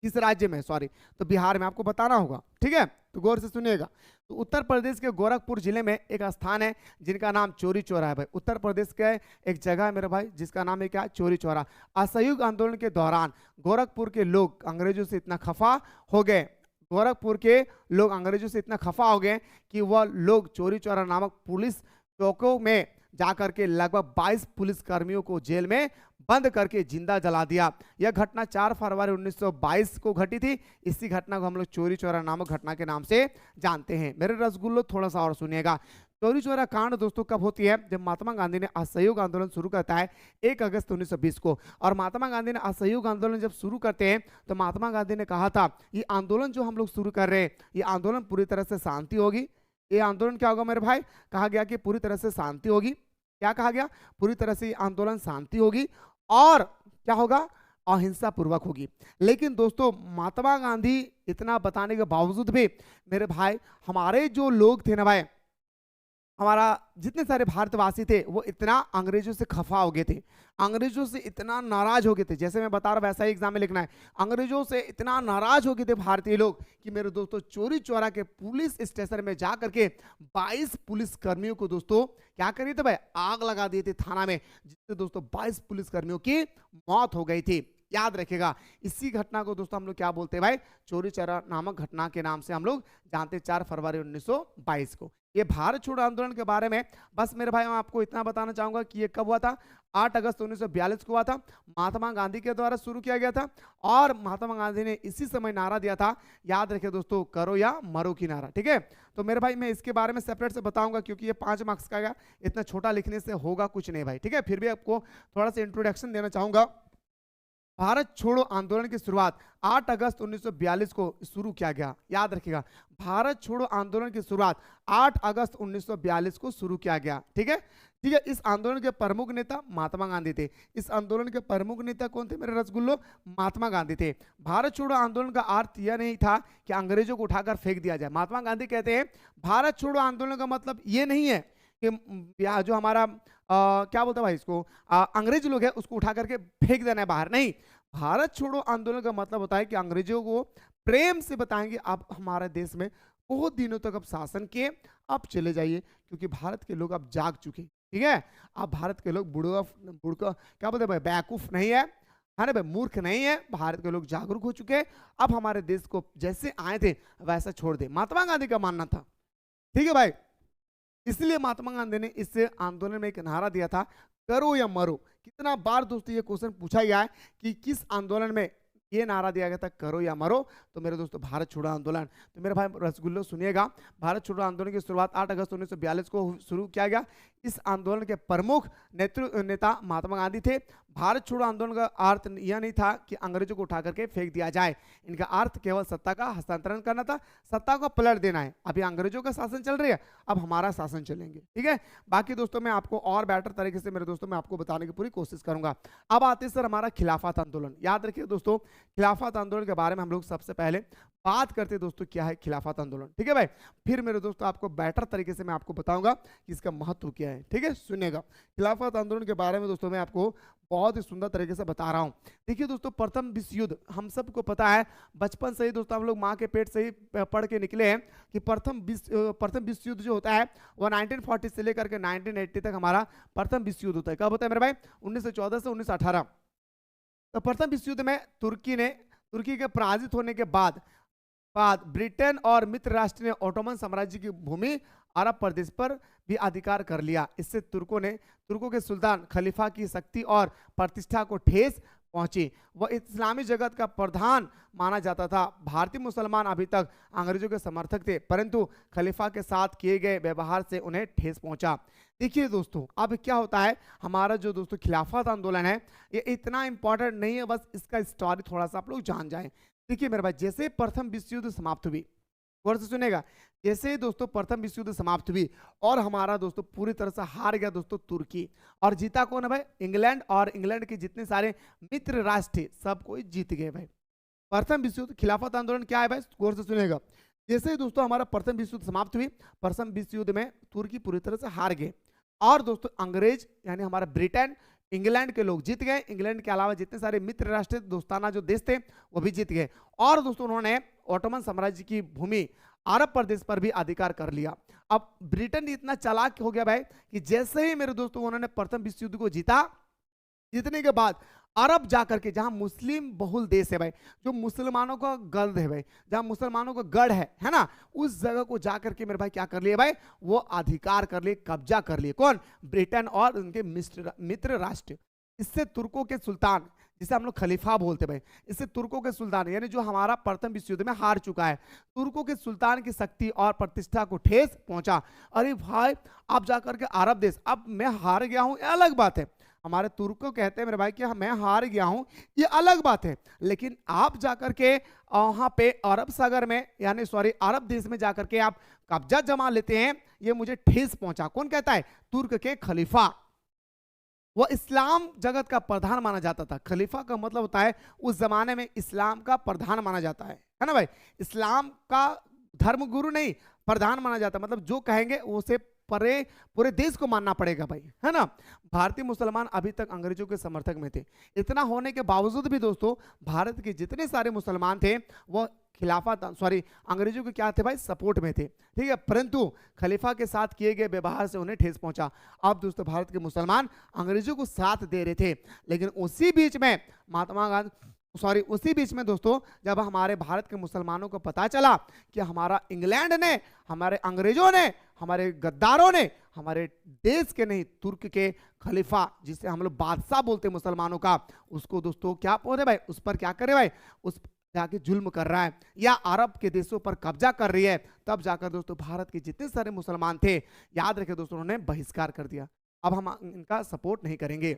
किस राज्य में, सॉरी, तो बिहार में आपको बताना होगा। ठीक है, तो गौर से सुनिएगा। तो उत्तर प्रदेश के गोरखपुर जिले में एक स्थान है जिनका नाम चोरी चौरा है भाई। उत्तर प्रदेश के एक जगह है मेरे भाई जिसका नाम है क्या, चोरी चौरा। असहयोग आंदोलन के दौरान गोरखपुर के लोग अंग्रेजों से इतना खफा हो गए, गोरखपुर के लोग अंग्रेजों से इतना खफा हो गए कि वह लोग चोरी चौरा नामक पुलिस चौकों में जाकर के लगभग 22 पुलिस कर्मियों को जेल में बंद करके जिंदा जला दिया। यह घटना 4 फरवरी 1922 को घटी थी। इसी घटना को हम लोग चोरी चौरा नामक घटना के नाम से जानते हैं। मेरे रसगुल्लो थोड़ा सा और सुनिएगा। चोरी चौरा कांड दोस्तों कब होती है, जब महात्मा गांधी ने असहयोग आंदोलन शुरू करता है 1 अगस्त 1920 को। और महात्मा गांधी ने असहयोग आंदोलन जब शुरू करते हैं तो महात्मा गांधी ने कहा था ये आंदोलन जो हम लोग शुरू कर रहे हैं ये आंदोलन पूरी तरह से शांति होगी। ये आंदोलन क्या होगा मेरे भाई, कहा गया कि पूरी तरह से शांति होगी। क्या कहा गया, पूरी तरह से आंदोलन शांति होगी और क्या होगा, अहिंसा पूर्वक होगी। लेकिन दोस्तों महात्मा गांधी इतना बताने के बावजूद भी मेरे भाई हमारे जो लोग थे ना भाई, हमारा जितने सारे भारतवासी थे वो इतना अंग्रेजों से खफा हो गए थे, अंग्रेजों से इतना नाराज हो गए थे, जैसे मैं बता रहा वैसा ही एग्जाम में लिखना है। अंग्रेजों से इतना नाराज हो गए थे भारतीय लोग कि मेरे दोस्तों चोरी चौरा के पुलिस स्टेशन में जा करके 22 पुलिस कर्मियों को दोस्तों क्या करिए थे भाई, आग लगा दिए थे थाना में, जिससे दोस्तों 22 पुलिस कर्मियों की मौत हो गई थी। याद रखेगा, इसी घटना को दोस्तों हम लोग क्या बोलते हैं भाई, चोरी चौरा नामक घटना के नाम से हम लोग जानते हैं 4 फरवरी 1922 को। ये भारत छोड़ो आंदोलन के बारे में बस मेरे भाई मैं आपको इतना बताना चाहूंगा कि ये कब हुआ था, 8 अगस्त 1942 को हुआ था, महात्मा गांधी के द्वारा शुरू किया गया था। और महात्मा गांधी ने इसी समय नारा दिया था, याद रखे दोस्तों, करो या मरो की नारा। ठीक है, तो मेरे भाई मैं इसके बारे में सेपरेट से बताऊंगा क्योंकि ये 5 मार्क्स का है, इतना छोटा लिखने से होगा कुछ नहीं भाई। ठीक है, फिर भी आपको थोड़ा सा इंट्रोडक्शन देना चाहूंगा। भारत छोड़ो आंदोलन की शुरुआत 8 अगस्त 1942 को शुरू किया गया। याद रखिएगा, भारत छोड़ो आंदोलन की शुरुआत 8 अगस्त 1942 को शुरू किया गया। ठीक है, ठीक है। इस आंदोलन के प्रमुख नेता महात्मा गांधी थे। इस आंदोलन के प्रमुख नेता कौन थे मेरे रसगुल्लो, महात्मा गांधी थे। भारत छोड़ो आंदोलन का अर्थ यह नहीं था कि अंग्रेजों को उठाकर फेंक दिया जाए। महात्मा गांधी कहते हैं भारत छोड़ो आंदोलन का मतलब ये नहीं है कि जो हमारा क्या बोलते हैं भाई इसको, अंग्रेज लोग हैं उसको उठा करके फेंक देना है बाहर, नहीं। भारत छोड़ो आंदोलन का मतलब होता है कि अंग्रेजों को प्रेम से बताएंगे आप हमारे देश में बहुत दिनों तक अब शासन किए, आप चले जाइए क्योंकि भारत के लोग अब जाग चुके। ठीक है, अब भारत के लोग बुढ़का क्या बोलते हैं भाई, बैकूफ नहीं है ना भाई, मूर्ख नहीं है। भारत के लोग जागरूक हो चुके हैं, अब हमारे देश को जैसे आए थे वैसा छोड़ दे, महात्मा गांधी का मानना था। ठीक है भाई, इसलिए महात्मा गांधी ने इस आंदोलन में एक नारा दिया था, करो या मरो। कितना बार दोस्तों ये क्वेश्चन पूछा गया है कि किस आंदोलन में ये नारा दिया गया था, करो या मरो, तो मेरे दोस्तों भारत छोड़ो आंदोलन। तो मेरे भाई रसगुल्लो सुनिएगा, भारत छोड़ो आंदोलन की शुरुआत 8 अगस्त 1942 को शुरू किया गया। इस आंदोलन के प्रमुख नेता महात्मा गांधी थे। भारत छोड़ो आंदोलन का अर्थ यह नहीं था कि अंग्रेजों को उठा करके फेंक दिया जाए, इनका अर्थ केवल सत्ता का हस्तांतरण करना था, सत्ता को पलट देना है। अभी अंग्रेजों का शासन चल रही है, अब हमारा शासन चलेंगे। ठीक है, बाकी दोस्तों मैं आपको और बेटर तरीके से मेरे दोस्तों मैं आपको बताने की पूरी कोशिश करूंगा। अब आते हैं सर हमारा खिलाफत आंदोलन। याद रखिए दोस्तों, खिलाफत आंदोलन के बारे में हम लोग सबसे पहले बात करते हैं दोस्तों क्या है खिलाफत आंदोलन। ठीक है भाई, फिर मेरे दोस्तों आपको बेटर तरीके से मैं आपको बताऊंगा कि इसका महत्व क्या है। ठीक है, सुनिएगा, खिलाफत आंदोलन के बारे में दोस्तों मैं आपको बहुत ही सुंदर तरीके से बता रहा हूं। देखिए दोस्तों, प्रथम विश्व युद्ध हम सबको पता है, बचपन से ही दोस्तों हम लोग माँ के पेट से ही पढ़ के निकले हैं कि प्रथम विश्व युद्ध जो होता है वो 1940 से लेकर के 1980 तक हमारा प्रथम विश्व युद्ध होता है। कब होता है मेरे भाई, 1914 से 1918। तो प्रथम विश्व युद्ध में तुर्की के पराजित होने के बाद ब्रिटेन और मित्र राष्ट्र ने ओटोमन साम्राज्य की भूमि अरब प्रदेश पर भी अधिकार कर लिया। इससे तुर्कों के सुल्तान खलीफा की शक्ति और प्रतिष्ठा को ठेस पहुंची। वह इस्लामी जगत का प्रधान माना जाता था। भारतीय मुसलमान अभी तक अंग्रेजों के समर्थक थे, परंतु खलीफा के साथ किए गए व्यवहार से उन्हें ठेस पहुंचा। देखिए दोस्तों, अब क्या होता है, हमारा जो दोस्तों खिलाफत आंदोलन है ये इतना इंपॉर्टेंट नहीं है, बस इसका स्टोरी थोड़ा सा आप लोग जान जाएं। देखिए मेरे भाई, जैसे प्रथम विश्व युद्ध समाप्त हुई, गौर से सुनेगा। जैसे ही दोस्तों प्रथम विश्व युद्ध समाप्त हुई और हमारा दोस्तों पूरी तरह से हार गया दोस्तों तुर्की, और जीता कौन है भाई? इंग्लैंड, और इंग्लैंड के जितने सारे मित्र राष्ट्र थे सब कोई जीत गए भाई। प्रथम विश्व युद्ध खिलाफत आंदोलन क्या है भाई? गौर से सुनेगा। जैसे ही दोस्तों हमारा प्रथम विश्व युद्ध समाप्त हुई, प्रथम विश्व युद्ध में तुर्की पूरी तरह से हार गए, और दोस्तों अंग्रेज यानी हमारा ब्रिटेन, इंग्लैंड के लोग जीत गए। इंग्लैंड के अलावा जितने सारे मित्र राष्ट्र दोस्ताना जो देश थे वो भी जीत गए, और दोस्तों उन्होंने ऑटोमन साम्राज्य की भूमि अरब प्रदेश पर भी अधिकार कर लिया। अब ब्रिटेन इतना चालाक हो गया भाई कि जैसे ही मेरे दोस्तों उन्होंने प्रथम विश्व युद्ध को जीता, जीतने के बाद अरब जाकर के, जहां मुस्लिम बहुल देश है भाई, जो मुसलमानों का गढ़ है भाई, जहां मुसलमानों का गढ़ है ना, उस जगह को जाकर के मेरे भाई क्या कर लिए भाई? वो अधिकार कर लिए, कब्जा कर लिए। कौन? ब्रिटेन और उनके मित्र राष्ट्र। इससे तुर्कों के सुल्तान, जिसे हम लोग खलीफा बोलते भाई, इससे तुर्कों के सुल्तान यानी जो हमारा प्रथम विश्व युद्ध में हार चुका है, तुर्कों के सुल्तान की शक्ति और प्रतिष्ठा को ठेस पहुंचा। अरे भाई आप जाकर के अरब देश, अब मैं हार गया हूं, ये अलग बात है। हमारे तुर्कों कहते हैं मेरे भाई कि मैं हार गया हूं, ये अलग बात है, लेकिन आप जाकर के वहां पे अरब सागर में यानी सॉरी अरब देश में जाकर के आप कब्जा जमा लेते हैं, ये मुझे ठेस पहुंचा। कौन कहता है? तुर्क के खलीफा। वह इस्लाम जगत का प्रधान माना जाता था। खलीफा का मतलब होता है उस जमाने में इस्लाम का प्रधान माना जाता है ना भाई? इस्लाम का धर्म गुरु नहीं, प्रधान माना जाता, मतलब जो कहेंगे उसे पूरे देश को मानना पड़ेगा भाई, है ना? भारतीय मुसलमान अभी तक अंग्रेजों के समर्थक में थे। इतना होने के बावजूद भी दोस्तों भारत के जितने सारे मुसलमान थे वो खिलाफत सॉरी अंग्रेजों के क्या थे भाई? सपोर्ट में थे, ठीक है। परंतु खलीफा के साथ किए गए व्यवहार से उन्हें ठेस पहुंचा। अब दोस्तों भारत के मुसलमान अंग्रेजों को साथ दे रहे थे, लेकिन उसी बीच में महात्मा गांधी उसी बीच में दोस्तों जब हमारे भारत के मुसलमानों को पता चला कि हमारा इंग्लैंड ने, हमारे अंग्रेजों ने, हमारे गद्दारों ने हमारे देश के नहीं तुर्क के खलीफा, जिसे हम लोग बादशाह बोलते हैं मुसलमानों का, उसको दोस्तों क्या पहुंचे भाई? उस पर क्या करे भाई? उस जाके जुल्म कर रहा है या अरब के देशों पर कब्जा कर रही है, तब जाकर दोस्तों भारत के जितने सारे मुसलमान थे, याद रखे दोस्तों, उन्होंने बहिष्कार कर दिया। अब हम इनका सपोर्ट नहीं करेंगे।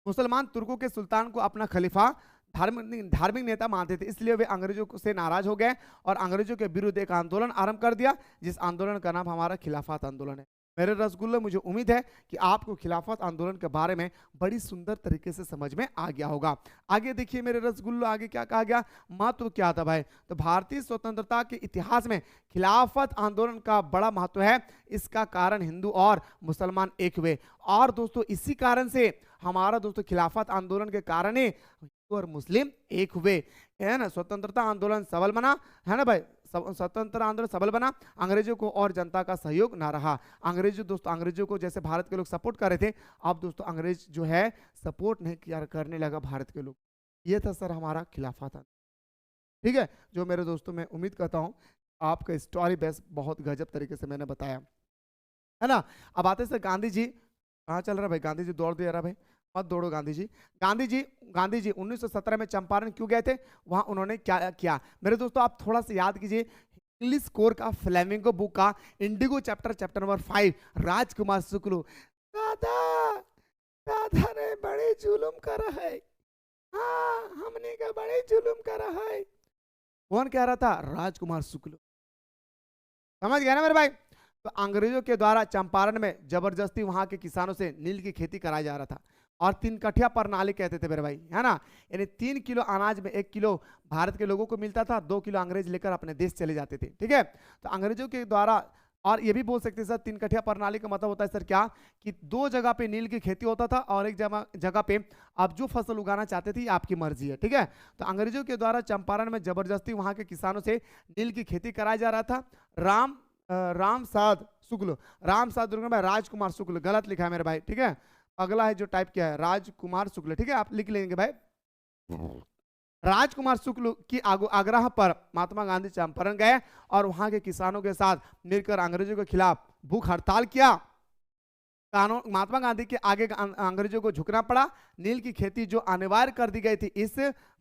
मुसलमान तुर्कों के सुल्तान को अपना खलीफा धार्मिक नेता मानते थे, इसलिए वे अंग्रेजों से नाराज हो गए और अंग्रेजों के विरुद्ध एक आंदोलन आरंभ कर दिया, जिस आंदोलन का नाम हमारा खिलाफत आंदोलन है। मेरे रसगुल्ले, मुझे उम्मीद है कि आपको खिलाफत आंदोलन के बारे में बड़ी सुंदर तरीके से समझ में आ गया होगा। आगे देखिए मेरे रसगुल्लो, आगे क्या कहा गया? महत्व क्या था भाई? तो भारतीय स्वतंत्रता के इतिहास में खिलाफत आंदोलन का बड़ा महत्व है। इसका कारण हिंदू और मुसलमान एक हुए, और दोस्तों इसी कारण से हमारा दोस्तों खिलाफत आंदोलन के कारण ही हिंदू और मुस्लिम एक हुए, है ना? स्वतंत्रता आंदोलन सबल बना, है ना भाई? स्वतंत्र आंदोलन सबल बना, अंग्रेजों को और जनता का सहयोग ना रहा। अंग्रेजों को जैसे भारत के लोग सपोर्ट कर रहे थे, अब दोस्तों अंग्रेज जो है सपोर्ट नहीं करने लगा भारत के लोग। ये था सर हमारा खिलाफत आंदोलन, ठीक है। जो मेरे दोस्तों, मैं उम्मीद करता हूँ आपका स्टोरी बेस बहुत गजब तरीके से मैंने बताया, है ना? अब आते सर गांधी जी, कहाँ चल रहा भाई? गांधी जी दौड़ दे रहा भाई, मत दौड़ो गांधी जी। गांधी जी 1917 में चंपारण क्यों गए थे? वहां उन्होंने क्या किया? मेरे दोस्तों आप थोड़ा सा याद कीजिए इंग्लिश कोर का फ्लेमिंगो बुक का इंडिगो चैप्टर नंबर 5, राजकुमार शुक्ल। दादा दादा ने बड़े जुलुम करा है, हाँ हमने का बड़े जुलुम करा है। कौन कह रहा था? राजकुमार शुक्ल। समझ गया ना मेरे भाई? तो अंग्रेजों के द्वारा चंपारण में जबरदस्ती वहां के किसानों से नील की खेती कराया जा रहा था, और 3 कठिया प्रणाली कहते थे मेरे भाई, है ना? यानी 3 किलो अनाज में 1 किलो भारत के लोगों को मिलता था, 2 किलो अंग्रेज लेकर अपने देश चले जाते थे, ठीक है। तो अंग्रेजों के द्वारा, और ये भी बोल सकते हैं सर 3 कठिया प्रणाली का मतलब होता है सर क्या, कि 2 जगह पे नील की खेती होता था और एक जगह पे आप जो फसल उगाना चाहते थे आपकी मर्जी है, ठीक है। तो अंग्रेजों के द्वारा चंपारण में जबरदस्ती वहां के किसानों से नील की खेती कराया जा रहा था। रामसाद शुक्ल, राजकुमार शुक्ल गलत लिखा है मेरे भाई, ठीक है। अगला है जो टाइप किया है राजकुमार शुक्ल, ठीक है, आप लिख लेंगे भाई। राजकुमार शुक्ल की आग्रह पर महात्मा गांधी चंपारण गए और वहां के किसानों के साथ मिलकर अंग्रेजों के खिलाफ भूख हड़ताल किया। महात्मा गांधी के आगे अंग्रेजों को झुकना पड़ा, नील की खेती जो अनिवार्य कर दी गई थी इस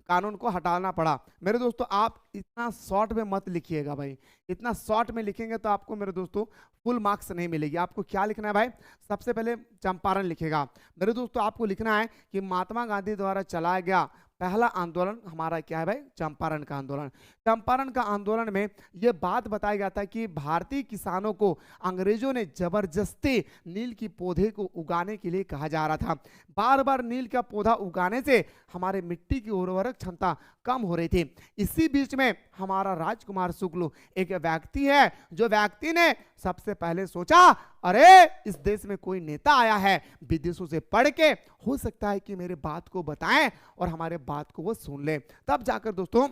कानून को हटाना पड़ा। मेरे दोस्तों आप इतना शॉर्ट में मत लिखिएगा भाई, इतना शॉर्ट में लिखेंगे तो आपको मेरे दोस्तों फुल मार्क्स नहीं मिलेगी। आपको क्या लिखना है भाई? सबसे पहले चंपारण लिखेगा। मेरे दोस्तों आपको लिखना है कि महात्मा गांधी द्वारा चलाया गया पहला आंदोलन हमारा क्या है भाई, चंपारण का आंदोलन। चंपारण का आंदोलन में यह बात बताया गया था कि भारतीय किसानों को अंग्रेजों ने जबरदस्ती नील की पौधे को उगाने के लिए कहा जा रहा था। बार बार नील का पौधा उगाने से हमारे मिट्टी की उर्वरक क्षमता कम हो रही थी। इसी बीच में हमारा राजकुमार शुक्ल एक व्यक्ति है, जो व्यक्ति ने सबसे पहले सोचा, अरे इस देश में कोई नेता आया है, विदेशों से पढ़ के, हो सकता है कि मेरे बात को बताएं और हमारे बात को वो सुन ले। तब जाकर दोस्तों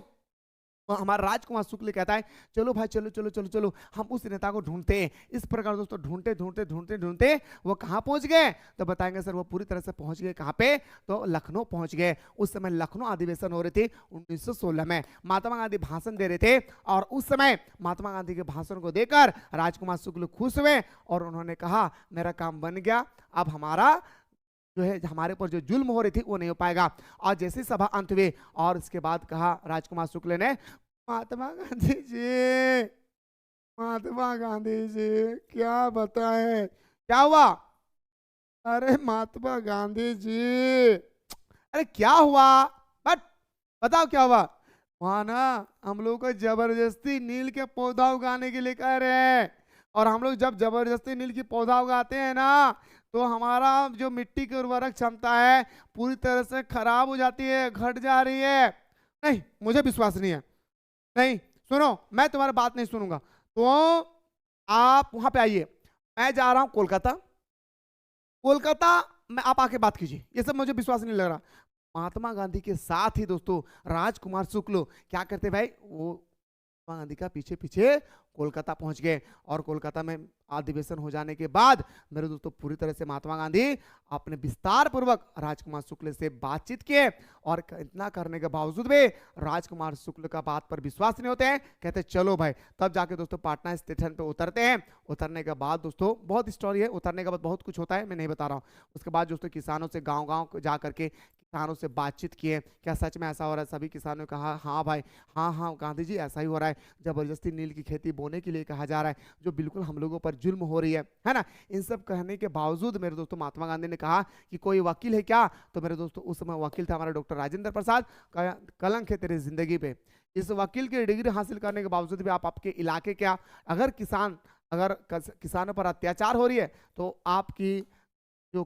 हमारा राजकुमार शुक्ल कहता है, चलो भाई चलो चलो चलो चलो हम उस नेता को ढूंढते हैं। इस प्रकार दोस्तों ढूंढते ढूंढते ढूंढते ढूंढते वो कहाँ पहुंच गए, तो बताएंगे सर वो पूरी तरह से पहुंच गए कहाँ पे, तो लखनऊ पहुंच गए। उस समय लखनऊ अधिवेशन हो रही थी 1916 में। महात्मा गांधी भाषण दे रहे थे और उस समय महात्मा गांधी के भाषण को देकर राजकुमार शुक्ल खुश हुए और उन्होंने कहा मेरा काम बन गया, अब हमारा जो है हमारे पर जो जुल्म हो रही थी वो नहीं हो पाएगा। और जैसी सभा अंत हुई और इसके बाद कहा राजकुमार शुक्ल ने, महात्मा गांधी जी, महात्मा गांधी जी क्या बताएं, क्या हुआ, अरे महात्मा गांधी जी, अरे क्या हुआ, बट बताओ क्या हुआ। वहां ना हम लोग को जबरदस्ती नील के पौधा उगाने के लिए कह रहे हैं, और हम लोग जब जबरदस्ती नील की पौधा उगाते हैं ना तो हमारा जो मिट्टी की उर्वरक क्षमता है पूरी तरह से खराब हो जाती है, घट जा रही है। नहीं, मुझे विश्वास नहीं है, नहीं सुनो, मैं तुम्हारी बात नहीं सुनूंगा, तो आप वहां पे आइए, मैं जा रहा हूं कोलकाता, कोलकाता में आप आके बात कीजिए, ये सब मुझे विश्वास नहीं लग रहा। महात्मा गांधी के साथ ही दोस्तों राजकुमार शुक्ल क्या करते भाई, वो महात्मा गांधी का पीछे पीछे कोलकाता पहुंच गए। और कोलकाता में अधिवेशन हो जाने के बाद मेरे दोस्तों पूरी तरह से महात्मा गांधी अपने विस्तार पूर्वक राजकुमार शुक्ल से बातचीत किए, और इतना करने के बावजूद भी राजकुमार शुक्ल का बात पर विश्वास नहीं होते हैं, कहते चलो भाई। तब जाके दोस्तों पाटना स्टेशन पे उतरते हैं। उतरने के बाद दोस्तों बहुत स्टोरी है, उतरने के बाद बहुत कुछ होता है, मैं नहीं बता रहा हूँ। उसके बाद दोस्तों किसानों से गाँव गाँव जा करके किसानों से बातचीत किए, क्या सच में ऐसा हो रहा है। सभी किसानों ने कहा हाँ भाई, हाँ हाँ गांधी जी ऐसा ही हो रहा है, जबरदस्ती नील की खेती बोने के लिए कहा जा रहा है, जो बिल्कुल हम लोगों पर जुल्म हो रही है ना। इन सब कहने के बावजूद मेरे दोस्तों महात्मा गांधी ने कहा कि कोई वकील है क्या, तो मेरे दोस्तों उस समय वकील था हमारा डॉक्टर राजेंद्र प्रसाद, कलंक है तेरी जिंदगी पे। इस वकील की डिग्री हासिल करने के बावजूद भी आप आपके इलाके क्या, अगर किसानों पर अत्याचार हो रही है तो आपकी जो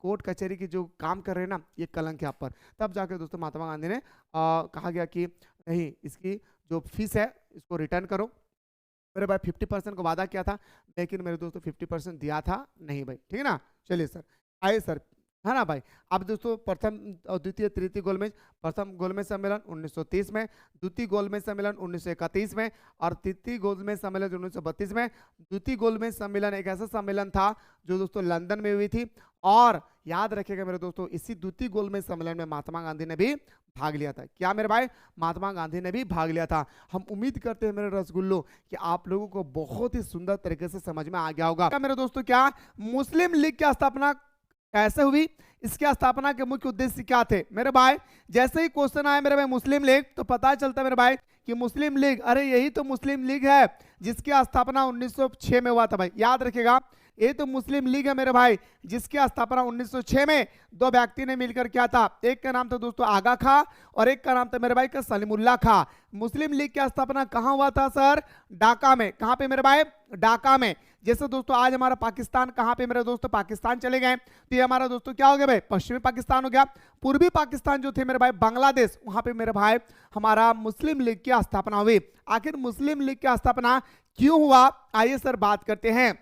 कोर्ट कचहरी की जो काम कर रहे हैं ना, ये कलंक है आप पर। तब जाकर दोस्तों महात्मा गांधी ने कहा गया कि नहीं, इसकी जो फीस है इसको रिटर्न करो। मेरे भाई 50% को वादा किया था, लेकिन मेरे दोस्तों 50% दिया था नहीं भाई, ठीक है ना। चलिए सर, आइए सर, है ना भाई। अब दोस्तों प्रथम और द्वितीय तृतीय गोलमेज, प्रथम गोलमेज सम्मेलन 1930 में, द्वितीय गोलमेज सम्मेलन 1931 में, और तृतीय गोलमेज सम्मेलन 1932 में। द्वितीय गोलमेज सम्मेलन एक ऐसा सम्मेलन था जो दोस्तों लंदन में हुई थी, और याद रखिएगा मेरे दोस्तों इसी द्वितीय गोलमेज सम्मेलन में महात्मा गांधी ने भी भाग लिया था। क्या मेरे भाई, महात्मा गांधी ने भी भाग लिया था। हम उम्मीद करते हैं मेरे रसगुल्लो कि आप लोगों को बहुत ही सुंदर तरीके से समझ में आ गया होगा। क्या मेरे दोस्तों, क्या मुस्लिम लीग की स्थापना कैसे हुई, इसकी स्थापना के मुख्य उद्देश्य क्या थे। मेरे भाई जैसे ही क्वेश्चन आया मेरे भाई मुस्लिम लीग, तो पता चलता है मेरे भाई कि मुस्लिम लीग, अरे यही तो मुस्लिम लीग है जिसकी स्थापना 1906 में हुआ था भाई, याद रखिएगा। ये तो मुस्लिम लीग है मेरे भाई जिसकी स्थापना 1906 में दो व्यक्ति ने मिलकर किया था। एक का नाम था दोस्तों आगा खां और एक का नाम था मेरे भाई का सलीमुल्लाह खां। मुस्लिम लीग की स्थापना कहां हुआ था सर, ढाका में। कहां पे मेरे भाई, ढाका में। जैसे दोस्तों आज हमारा पाकिस्तान कहां पे मेरे दोस्तों, पाकिस्तान चले गए, तो ये हमारा दोस्तों क्या हो गया भाई, पश्चिमी पाकिस्तान हो गया। पूर्वी पाकिस्तान जो थे मेरे भाई बांग्लादेश, वहां पे मेरे भाई हमारा मुस्लिम लीग की स्थापना हुई। आखिर मुस्लिम लीग की स्थापना क्यों हुआ, आइए सर बात करते हैं।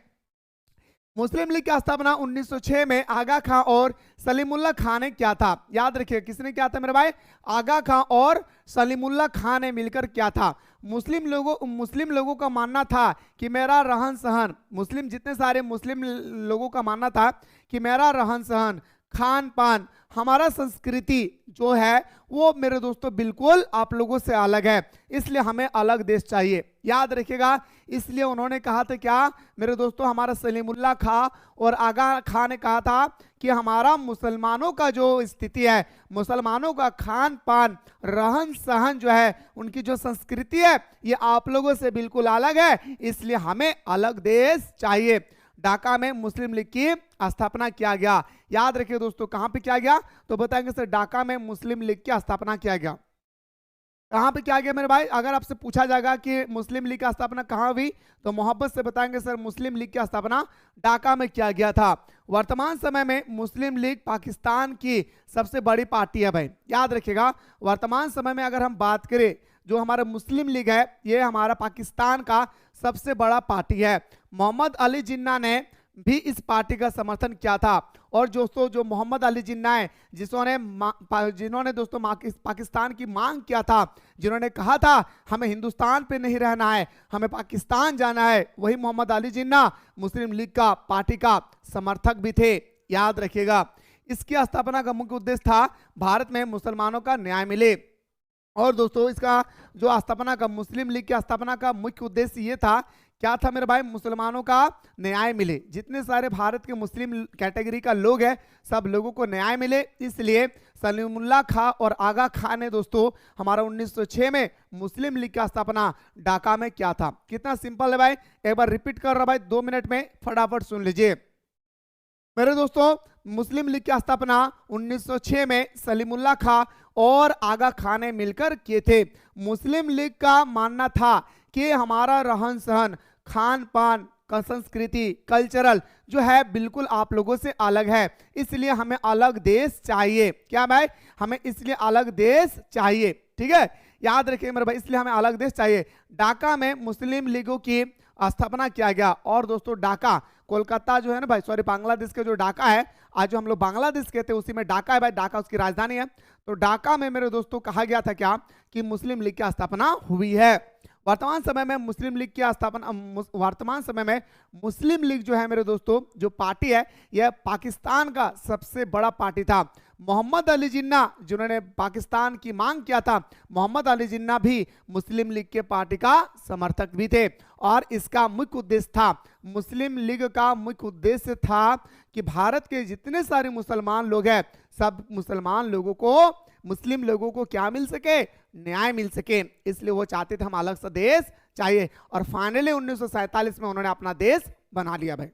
मुस्लिम लीग की स्थापना 1906 में आगा खां और सलीमुल्लाह खां ने किया था। याद रखिए किसने किया था मेरे भाई, आगा खां और सलीमुल्लाह खां ने मिलकर किया था। मुस्लिम लोगों का मानना था कि मेरा रहन सहन, मुस्लिम जितने सारे मुस्लिम लोगों का मानना था कि मेरा रहन सहन, खान पान, हमारा संस्कृति जो है वो मेरे दोस्तों बिल्कुल आप लोगों से अलग है, इसलिए हमें अलग देश चाहिए। याद रखिएगा, इसलिए उन्होंने कहा था क्या मेरे दोस्तों, हमारा सलीमुल्लाह खां और आगा खां ने कहा था कि हमारा मुसलमानों का जो स्थिति है, मुसलमानों का खान पान, रहन सहन जो है, उनकी जो संस्कृति है, ये आप लोगों से बिल्कुल अलग है, इसलिए हमें अलग देश चाहिए। ढाका में मुस्लिम लीग की स्थापना किया गया। याद रखिए दोस्तों, कहां पे किया गया? तो बताएंगे सर ढाका में मुस्लिम लीग की स्थापना किया गया। कहां पे किया गया मेरे भाई? अगर आपसे पूछा जाएगा कि मुस्लिम लीग की स्थापना कहां हुई, तो मोहब्बत से बताएंगे सर मुस्लिम लीग की स्थापना ढाका में किया गया था। वर्तमान समय में मुस्लिम लीग पाकिस्तान की सबसे बड़ी पार्टी है भाई, याद रखिएगा। वर्तमान समय में अगर हम बात करें, जो हमारा मुस्लिम लीग है ये हमारा पाकिस्तान का सबसे बड़ा पार्टी है। मोहम्मद अली जिन्ना ने भी इस पार्टी का समर्थन किया था। और दोस्तों जो मोहम्मद अली जिन्ना है, जिन्होंने दोस्तों पाकिस्तान की मांग किया था, जिन्होंने कहा था हमें हिंदुस्तान पे नहीं रहना है, हमें पाकिस्तान जाना है, वही मोहम्मद अली जिन्ना मुस्लिम लीग का पार्टी का समर्थक भी थे, याद रखिएगा। इसकी स्थापना का मुख्य उद्देश्य था भारत में मुसलमानों का न्याय मिले। और दोस्तों इसका जो स्थापना का मुस्लिम लीग की स्थापना का मुख्य उद्देश्य ये था, क्या था मेरे भाई? मुसलमानों का न्याय मिले। जितने सारे भारत के मुस्लिम कैटेगरी का लोग हैं, सब लोगों को न्याय मिले, इसलिए सलीमुल्लाह खां और आगा खां ने दोस्तों हमारा 1906 में मुस्लिम लीग का स्थापना ढाका में किया था। कितना सिंपल है भाई, एक बार रिपीट कर रहा भाई, 2 मिनट में फटाफट सुन लीजिए मेरे दोस्तों। मुस्लिम लीग की स्थापना 1906 में सलीमुल्लाह खां और आगा खां ने मिलकर किए थे। मुस्लिम लीग का मानना था कि हमारा रहन सहन, खान पान का संस्कृति, कल्चरल जो है बिल्कुल आप लोगों से अलग है, इसलिए हमें अलग देश चाहिए। क्या भाई? हमें इसलिए अलग देश चाहिए, ठीक है, याद रखिए मेरे भाई, इसलिए हमें अलग देश चाहिए। ढाका में मुस्लिम लीगों की स्थापना किया गया। और दोस्तों ढाका कोलकाता जो है ना भाई, सॉरी बांग्लादेश के जो ढाका है, आज जो हम लोग बांग्लादेश कहते हैं उसी में ढाका है भाई, ढाका उसकी राजधानी है। तो ढाका में मेरे दोस्तों कहा गया था क्या कि मुस्लिम लीग की स्थापना हुई है। वर्तमान समय में मुस्लिम लीग की स्थापना, वर्तमान समय में मुस्लिम लीग जो है मेरे दोस्तों जो पार्टी है, यह पाकिस्तान का सबसे बड़ा पार्टी था। मोहम्मद अली जिन्ना जिन्होंने पाकिस्तान की मांग किया था, मोहम्मद अली जिन्ना भी मुस्लिम लीग के पार्टी का समर्थक भी थे। और इसका मुख्य उद्देश्य था, मुस्लिम लीग का मुख्य उद्देश्य था कि भारत के जितने सारे मुसलमान लोग हैं, सब मुसलमान लोगों को, मुस्लिम लोगों को क्या मिल सके? न्याय मिल सके। इसलिए वो चाहते थे हम अलग सा देश चाहिए। और फाइनली 1947 में उन्होंने अपना देश बना लिया भाई,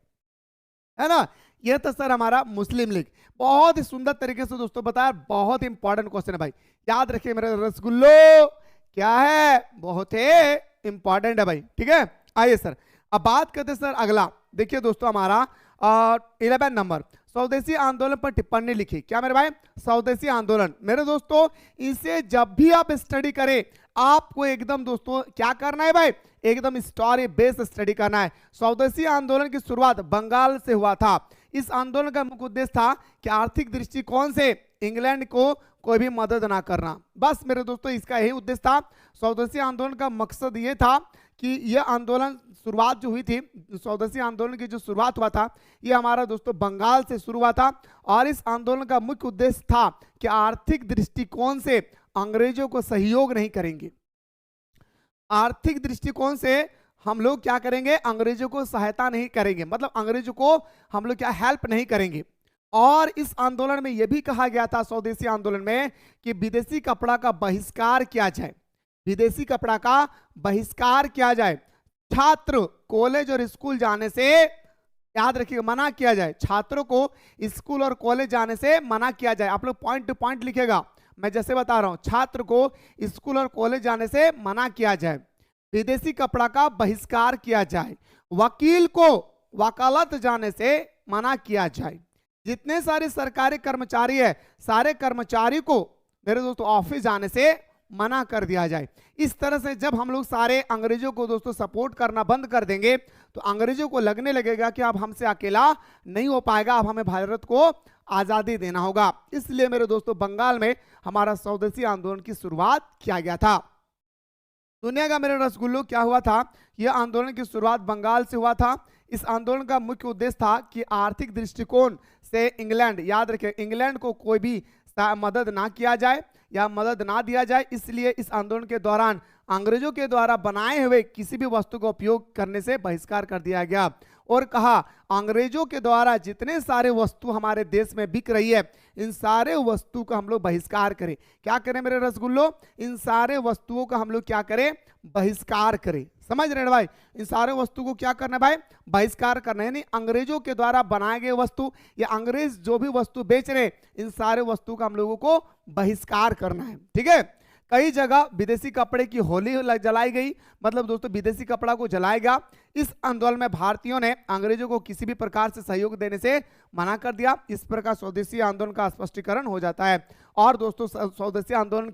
है ना। यह था सर हमारा मुस्लिम लीग। बहुत ही सुंदर तरीके से दोस्तों बताया, बहुत इंपॉर्टेंट क्वेश्चन है भाई, याद रखिए मेरे रसगुल्लो, क्या है? बहुत ही इंपॉर्टेंट है भाई, ठीक है। आइए सर अब बात करते हैं सर अगला। देखिए दोस्तों हमारा 11 नंबर, स्वदेशी आंदोलन पर टिप्पणी लिखी। क्या मेरे भाई? स्वदेशी आंदोलन। मेरे दोस्तों इसे जब भी आप स्टडी करें, आपको एकदम दोस्तों क्या करना है भाई? एकदम स्टोरी बेस्ड स्टडी करना है। स्वदेशी आंदोलन की शुरुआत बंगाल से हुआ था। इस आंदोलन का मुख्य उद्देश्य था कि आर्थिक दृष्टिकोण से इंग्लैंड को कोई भी मदद ना करना। बस मेरे दोस्तों इसका यही उद्देश्य था। स्वदेशी आंदोलन का मकसद ये था कि यह आंदोलन शुरुआत जो हुई थी, स्वदेशी आंदोलन की जो शुरुआत हुआ था, ये हमारा दोस्तों बंगाल से शुरू हुआ था। और इस आंदोलन का मुख्य उद्देश्य था कि आर्थिक दृष्टिकोण से अंग्रेजों को सहयोग नहीं करेंगे। आर्थिक दृष्टिकोण से हम लोग क्या करेंगे? अंग्रेजों को सहायता नहीं करेंगे, मतलब अंग्रेजों को हम लोग क्या हेल्प नहीं करेंगे। और इस आंदोलन में यह भी कहा गया था, स्वदेशी आंदोलन में, कि विदेशी कपड़ा का बहिष्कार किया जाए, विदेशी कपड़ा का बहिष्कार किया जाए। छात्र कॉलेज और स्कूल जाने से, याद रखिएगा, मना किया जाए। छात्रों को स्कूल और कॉलेज जाने से मना किया जाए। आप लोग पॉइंट टू पॉइंट लिखेगा, मैं जैसे बता रहा हूं, छात्र को स्कूल और कॉलेज जाने से मना किया जाए, विदेशी कपड़ा का बहिष्कार किया जाए, वकील को वकालत जाने से मना किया जाए। जितने सारे सरकारी कर्मचारी है, सारे कर्मचारी को मेरे दोस्तों ऑफिस जाने से मना कर दिया जाए। इस तरह से जब हम लोग सारे अंग्रेजों को दोस्तों सपोर्ट करना बंद कर देंगे, तो अंग्रेजों को लगने लगेगा कि अब हमसे अकेला नहीं हो पाएगा, अब हमें भारत को आजादी देना होगा। इसलिए मेरे दोस्तों बंगाल में हमारा स्वदेशी आंदोलन की शुरुआत किया गया था। दुनिया का मेरे रसगुल्लो क्या हुआ था? यह आंदोलन की शुरुआत बंगाल से हुआ था। इस आंदोलन का मुख्य उद्देश्य था कि आर्थिक दृष्टिकोण से इंग्लैंड, याद रखें, इंग्लैंड को कोई भी मदद ना किया जाए या मदद ना दिया जाए। इसलिए इस आंदोलन के दौरान अंग्रेजों के द्वारा बनाए हुए किसी भी वस्तु का उपयोग करने से बहिष्कार कर दिया गया। और कहा अंग्रेजों के द्वारा जितने सारे वस्तु हमारे देश में बिक रही है, इन सारे वस्तु का हम लोग बहिष्कार करें। क्या करें मेरे रसगुल्लो? इन सारे वस्तुओं का हम लोग क्या करें? बहिष्कार करें। समझ रहे हैं भाई? इन सारे वस्तु को क्या करना है भाई? बहिष्कार करना है। यानी अंग्रेजों के द्वारा बनाए गए वस्तु या अंग्रेज जो भी वस्तु बेच रहे, इन सारे वस्तु का हम लोगों को बहिष्कार करना है। ठीक है, कई जगह विदेशी कपड़े की होली जलाई गई, मतलब दोस्तों विदेशी कपड़ा को जलाया गया। इस आंदोलन में भारतीयों ने अंग्रेजों को किसी भी प्रकार से सहयोग देने से मना कर दिया। इस प्रकार स्वदेशी आंदोलन का स्पष्टीकरण हो जाता है। और दोस्तों स्वदेशी आंदोलन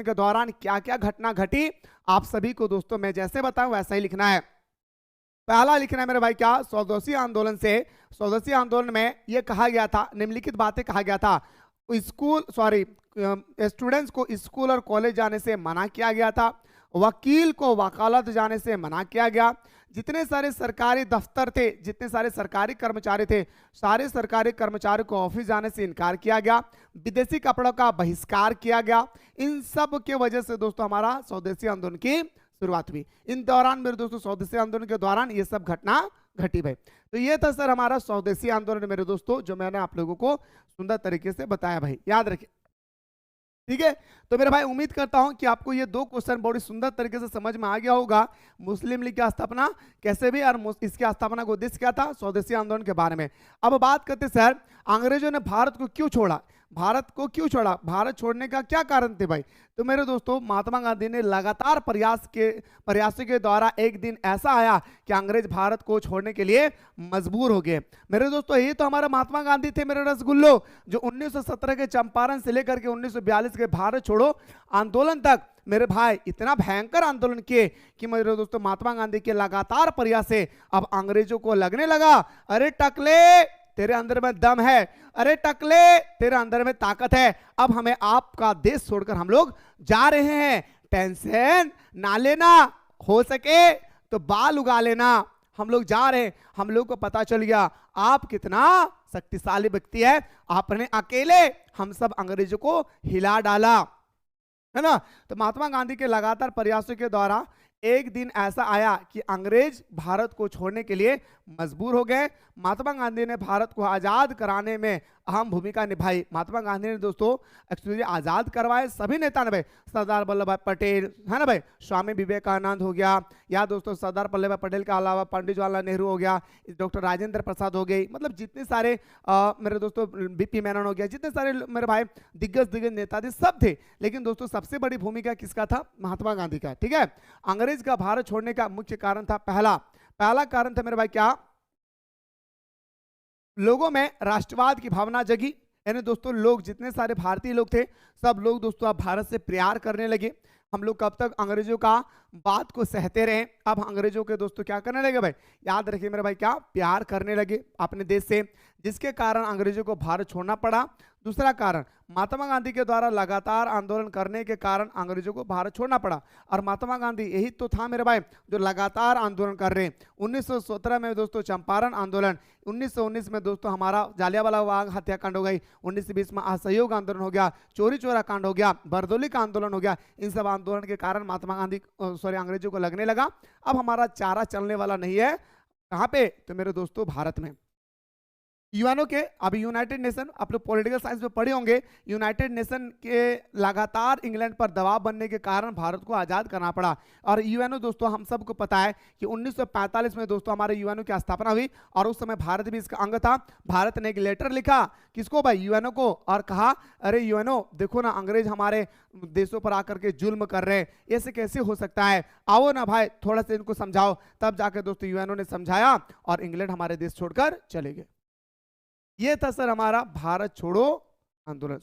के दौरान क्या क्या घटना घटी, आप सभी को दोस्तों मैं जैसे बताऊं वैसा ही लिखना है। पहला लिखना है मेरे भाई क्या? स्वदेशी आंदोलन में यह कहा गया था, निम्नलिखित बातें कहा गया था। स्टूडेंट्स को स्कूल और कॉलेज जाने से मना किया गया था। वकील को वकालत जाने से मना किया गया। जितने सारे सरकारी दफ्तर थे, जितने सारे सरकारी कर्मचारी थे, सारे सरकारी कर्मचारियों को ऑफिस जाने से इनकार किया गया। विदेशी कपड़ों का बहिष्कार किया गया। इन सब के वजह से दोस्तों हमारा स्वदेशी आंदोलन की शुरुआत हुई। इन दौरान मेरे दोस्तों स्वदेशी आंदोलन के दौरान ये सब घटना घटी भाई। तो ये था सर हमारा स्वदेशी आंदोलन मेरे दोस्तों, जो मैंने आप लोगों को सुंदर तरीके से बताया भाई, याद रखिए। ठीक है, तो मेरे भाई उम्मीद करता हूं कि आपको ये दो क्वेश्चन बड़ी सुंदर तरीके से समझ में आ गया होगा। मुस्लिम लीग की स्थापना कैसे भी, और इसकी स्थापना का उद्देश्य क्या था, स्वदेशी आंदोलन के बारे में। अब बात करते सर अंग्रेजों ने भारत को क्यों छोड़ा, भारत छोड़ने का क्या कारण थे भाई? तो मेरे दोस्तों महात्मा गांधी ने लगातार प्रयासों के द्वारा एक दिन ऐसा आया कि अंग्रेज भारत को छोड़ने के लिए मजबूर हो गए। मेरे दोस्तों यही तो हमारा महात्मा गांधी थे मेरे रसगुल्लो, जो 1917 के चंपारण से लेकर के 1942 के भारत छोड़ो आंदोलन तक मेरे भाई इतना भयंकर आंदोलन किए कि मेरे दोस्तों महात्मा गांधी के लगातार प्रयास से अब अंग्रेजों को लगने लगा, अरे टकले तेरे अंदर में दम है, अरे टकले तेरे अंदर में ताकत है, अब हमें आपका देश छोड़कर हम लोग जा रहे हैं, टेंशन ना लेना, हो सके तो बाल उगा लेना, हम लोग जा रहे हैं। हम लोग को पता चल गया आप कितना शक्तिशाली व्यक्ति है, आपने अकेले हम सब अंग्रेजों को हिला डाला, है ना। तो महात्मा गांधी के लगातार प्रयासों के द्वारा एक दिन ऐसा आया कि अंग्रेज भारत को छोड़ने के लिए मजबूर हो गए। महात्मा गांधी ने भारत को आजाद कराने में अहम भूमिका निभाई। महात्मा गांधी ने दोस्तों एक्चुअली आजाद करवाए सभी नेता ने भाई, सरदार वल्लभ भाई पटेल है ना भाई, स्वामी विवेकानंद हो गया, या दोस्तों सरदार वल्लभ भाई पटेल के अलावा पंडित जवाहरलाल नेहरू हो गया, डॉक्टर राजेंद्र प्रसाद हो गई, मतलब जितने सारे मेरे दोस्तों बीपी मेनन हो गया, जितने सारे मेरे भाई दिग्गज नेता थे सब थे। लेकिन दोस्तों सबसे बड़ी भूमिका किसका था? महात्मा गांधी का। ठीक है, अंग्रेज का भारत छोड़ने का मुख्य कारण था, पहला कारण था मेरे भाई क्या? लोगों में राष्ट्रवाद की भावना जगी। यानी दोस्तों लोग जितने सारे भारतीय लोग थे सब लोग दोस्तों अब भारत से प्यार करने लगे। हम लोग कब तक अंग्रेजों का बात को सहते रहे, अब अंग्रेजों के दोस्तों क्या करने लगे भाई, याद रखिए मेरे भाई क्या, प्यार करने लगे अपने देश से, जिसके कारण अंग्रेजों को भारत छोड़ना पड़ा। दूसरा कारण महात्मा गांधी के द्वारा लगातार आंदोलन करने के कारण अंग्रेजों को भारत छोड़ना पड़ा। और महात्मा गांधी यही तो था मेरे भाई जो लगातार आंदोलन कर रहे हैं। 1917 में दोस्तों चंपारण आंदोलन, 1919 में दोस्तों हमारा जालियांवाला बाग हत्याकांड हो गई, 1920 में असहयोग आंदोलन हो गया, चोरी चोरा कांड हो गया, बरदौली का आंदोलन हो गया। इन सब आंदोलन के कारण महात्मा गांधी अंग्रेजों को लगने लगा अब हमारा चारा चलने वाला नहीं है। कहां पे? तो मेरे दोस्तों भारत में। यूएनओ के, अभी यूनाइटेड नेशन, आप लोग पॉलिटिकल साइंस में पढ़े होंगे, यूनाइटेड नेशन के लगातार इंग्लैंड पर दबाव बनने के कारण भारत को आजाद करना पड़ा। और यूएनओ दोस्तों हम सबको पता है कि 1945 में दोस्तों हमारे यूएनओ की स्थापना हुई और उस समय भारत भी इसका अंग था। भारत ने एक लेटर लिखा, किसको भाई? यूएनओ को, और कहा अरे यूएनओ देखो ना अंग्रेज हमारे देशों पर आकर के जुल्म कर रहे हैं, ऐसे कैसे हो सकता है, आओ ना भाई थोड़ा सा इनको समझाओ। तब जाकर दोस्तों यूएनओ ने समझाया और इंग्लैंड हमारे देश छोड़कर चले गए। ये था सर हमारा भारत छोड़ो आंदोलन,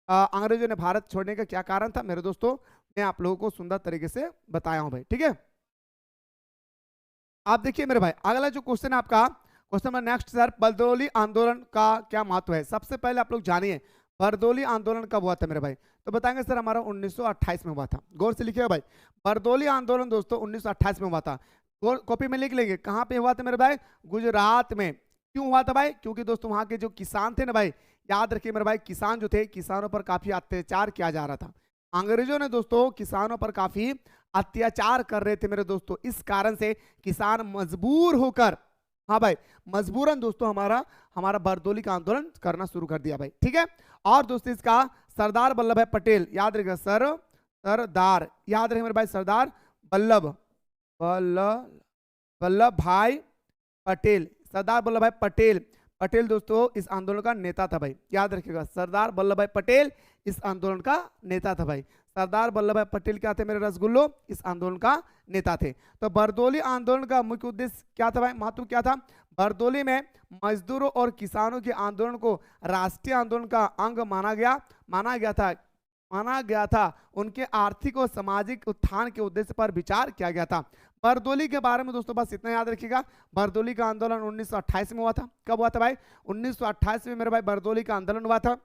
अंग्रेजों ने भारत छोड़ने का क्या कारण था मेरे दोस्तों, मैं आप लोगों को सुंदर तरीके से बताया हूं भाई। ठीक है, आप देखिए मेरे भाई अगला जो क्वेश्चन है आपका, question number next sir, Bardoli आंदोलन का क्या महत्व है? सबसे पहले आप लोग जानिए बरदौली आंदोलन कब हुआ था मेरे भाई, तो बताएंगे सर हमारा 1928 में हुआ था। गौर से लिखिएगा भाई, बरदौली आंदोलन दोस्तों 1928 में हुआ था। कॉपी में लिख लेंगे कहां पे हुआ था मेरे भाई, गुजरात में। क्यों हुआ था भाई? क्योंकि दोस्तों वहां के जो किसान थे ना भाई, याद रखिए मेरे भाई, किसान जो थे किसानों पर काफी अत्याचार किया जा रहा था। अंग्रेजों ने दोस्तों किसानों पर काफी अत्याचार कर रहे थे मेरे दोस्तों, इस कारण से किसान मजबूर होकर, हाँ भाई मजबूरन दोस्तों हमारा बरदौली का आंदोलन करना शुरू कर दिया भाई। ठीक है, और दोस्तों इसका सरदार वल्लभ भाई पटेल, याद रखिएगा सरदार, याद रखिए मेरे भाई सरदार वल्लभ वल्लभ वल्लभ भाई पटेल, सरदार वल्लभ भाई पटेल। पटेल दोस्तों इस आंदोलन का नेता था भाई, याद रखिएगा, सरदार वल्लभ भाई पटेल इस आंदोलन का नेता था भाई। सरदार वल्लभ भाई पटेल क्या थे मेरे रसगुल्लो, इस आंदोलन का नेता थे। तो बरदोली आंदोलन का मुख्य उद्देश्य क्या था भाई, महत्व क्या था? बरदोली में मजदूरों और किसानों के आंदोलन को राष्ट्रीय आंदोलन का अंग माना गया था। उनके आर्थिक और सामाजिक उत्थान के उद्देश्य पर विचार किया गया था। बरदोली के बारे में दोस्तों बस इतना याद रखिएगा, बरदोली का आंदोलन 1928 में हुआ था। कब हुआ था भाई? 1928 में मेरे भाई बरदोली का आंदोलन हुआ था।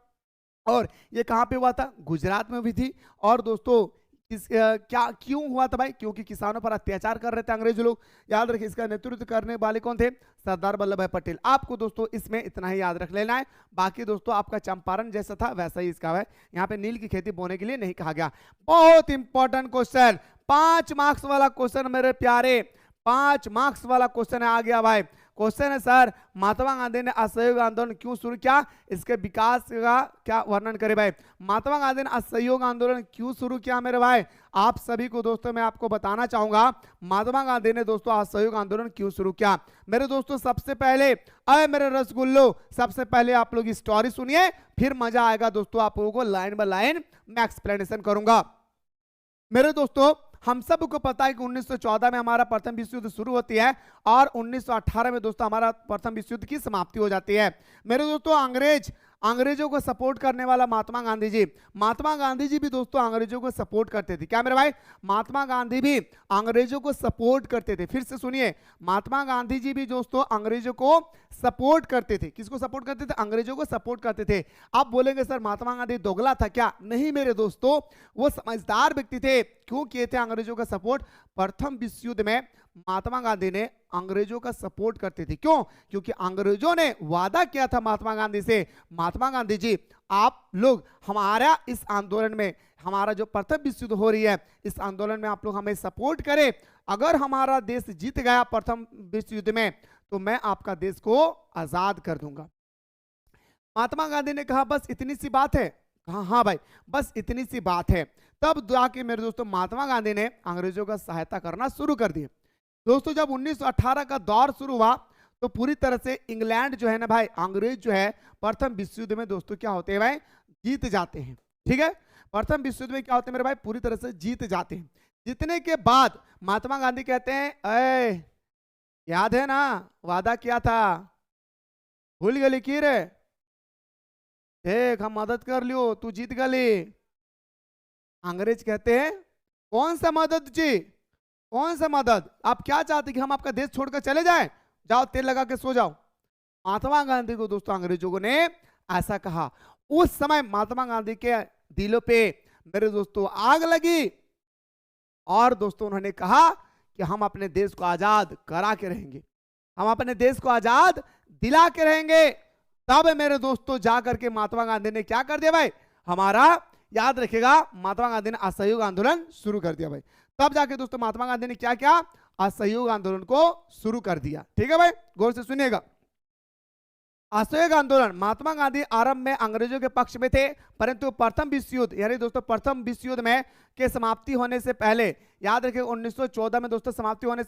और ये कहाँ पे हुआ था? गुजरात में भी थी। और दोस्तों क्या क्यों हुआ था भाई? क्योंकि किसानों पर अत्याचार कर रहे थे अंग्रेज लोग। याद रखिए, इसका नेतृत्व करने वाले कौन थे? सरदार वल्लभ भाई पटेल। आपको दोस्तों इसमें इतना ही याद रख लेना है। बाकी दोस्तों आपका चंपारण जैसा था वैसा ही इसका है। यहाँ पे नील की खेती बोने के लिए नहीं कहा गया। बहुत इंपॉर्टेंट क्वेश्चन, 5 मार्क्स वाला क्वेश्चन मेरे प्यारे, 5 मार्क्स वाला क्वेश्चन आ गया भाई। क्वेश्चन है सर, महात्मा गांधी ने असहयोग आंदोलन क्यों शुरू किया? इसके विकास का क्या वर्णन करे भाई। महात्मा गांधी ने असहयोग आंदोलन क्यों शुरू किया मेरे भाई? आप सभी को दोस्तों मैं आपको बताना चाहूंगा महात्मा गांधी ने दोस्तों असहयोग आंदोलन क्यों शुरू किया। मेरे दोस्तों सबसे पहले, अरे मेरे रसगुल्लो, सबसे पहले आप लोग स्टोरी सुनिए, फिर मजा आएगा दोस्तों। आप लोगों को लाइन बाय लाइन मैं एक्सप्लेनेशन करूंगा। मेरे दोस्तों हम सबको पता है कि 1914 में हमारा प्रथम विश्व युद्ध शुरू होती है और 1918 में दोस्तों हमारा प्रथम विश्व युद्ध की समाप्ति हो जाती है। मेरे दोस्तों अंग्रेजों को सपोर्ट करने वाला महात्मा गांधी जी भी दोस्तों अंग्रेजों को सपोर्ट करते थे। क्या मेरे भाई? महात्मा गांधी भी अंग्रेजों को सपोर्ट करते थे। फिर से सुनिए, महात्मा गांधी जी भी दोस्तों अंग्रेजों को सपोर्ट करते थे। किसको सपोर्ट करते थे? अंग्रेजों को सपोर्ट करते थे। आप बोलेंगे सर महात्मा गांधी दोगला था क्या? नहीं मेरे दोस्तों, वो समझदार व्यक्ति थे। क्यों किए थे अंग्रेजों का सपोर्ट? प्रथम विश्व युद्ध में महात्मा गांधी ने अंग्रेजों का सपोर्ट करते थे। क्यों? क्योंकि अंग्रेजों ने वादा किया था महात्मा गांधी से, महात्मा गांधी जी आप लोग हमारा इस आंदोलन में, हमारा जो प्रथम विश्व युद्ध हो रही है इस आंदोलन में आप लोग हमें सपोर्ट करें। अगर हमारा देश जीत गया प्रथम विश्व युद्ध में तो मैं आपका देश को आजाद कर दूंगा। महात्मा गांधी ने कहा बस इतनी सी बात है? हाँ भाई, बस इतनी सी बात है। तब जाके मेरे दोस्तों महात्मा गांधी ने अंग्रेजों का सहायता करना शुरू कर दिया। दोस्तों जब 1918 का दौर शुरू हुआ तो पूरी तरह से इंग्लैंड जो है ना भाई, अंग्रेज जो है प्रथम विश्व युद्ध में दोस्तों क्या होते हैं भाई? जीत जाते हैं। ठीक है, प्रथम विश्व युद्ध में क्या होते हैं मेरे भाई? पूरी तरह से जीत जाते हैं। जीतने के बाद महात्मा गांधी कहते हैं, याद है ना वादा किया था, भूल गली की रे, देख हम मदद कर लियो, तू जीत गली। अंग्रेज कहते हैं कौन सा मदद जी, कौन सा मदद? आप क्या चाहते कि हम आपका देश छोड़कर चले जाएं? जाओ तेल लगा के सो जाओ। महात्मा गांधी को दोस्तों अंग्रेजों ने ऐसा कहा। उस समय महात्मा गांधी के दिलों पे मेरे दोस्तों आग लगी और दोस्तों उन्होंने कहा कि हम अपने देश को आजाद करा के रहेंगे, हम अपने देश को आजाद दिला के रहेंगे। तब मेरे दोस्तों जाकर के महात्मा गांधी ने क्या कर दिया भाई? हमारा याद रखिएगा, महात्मा गांधी ने असहयोग आंदोलन शुरू कर दिया भाई। तब जाके दोस्तों महात्मा गांधी ने क्या किया? असहयोग आंदोलन को शुरू कर दिया। ठीक है भाई, गौर से सुनिएगा। असहयोग आंदोलन, महात्मा गांधी आरंभ में अंग्रेजों के पक्ष में थे, परंतु प्रथम विश्व युद्ध यानी दोस्तों प्रथम विश्व युद्ध में के समाप्ति होने से पहले, याद रखिए 1914 में दोस्तों समाप्ति होने,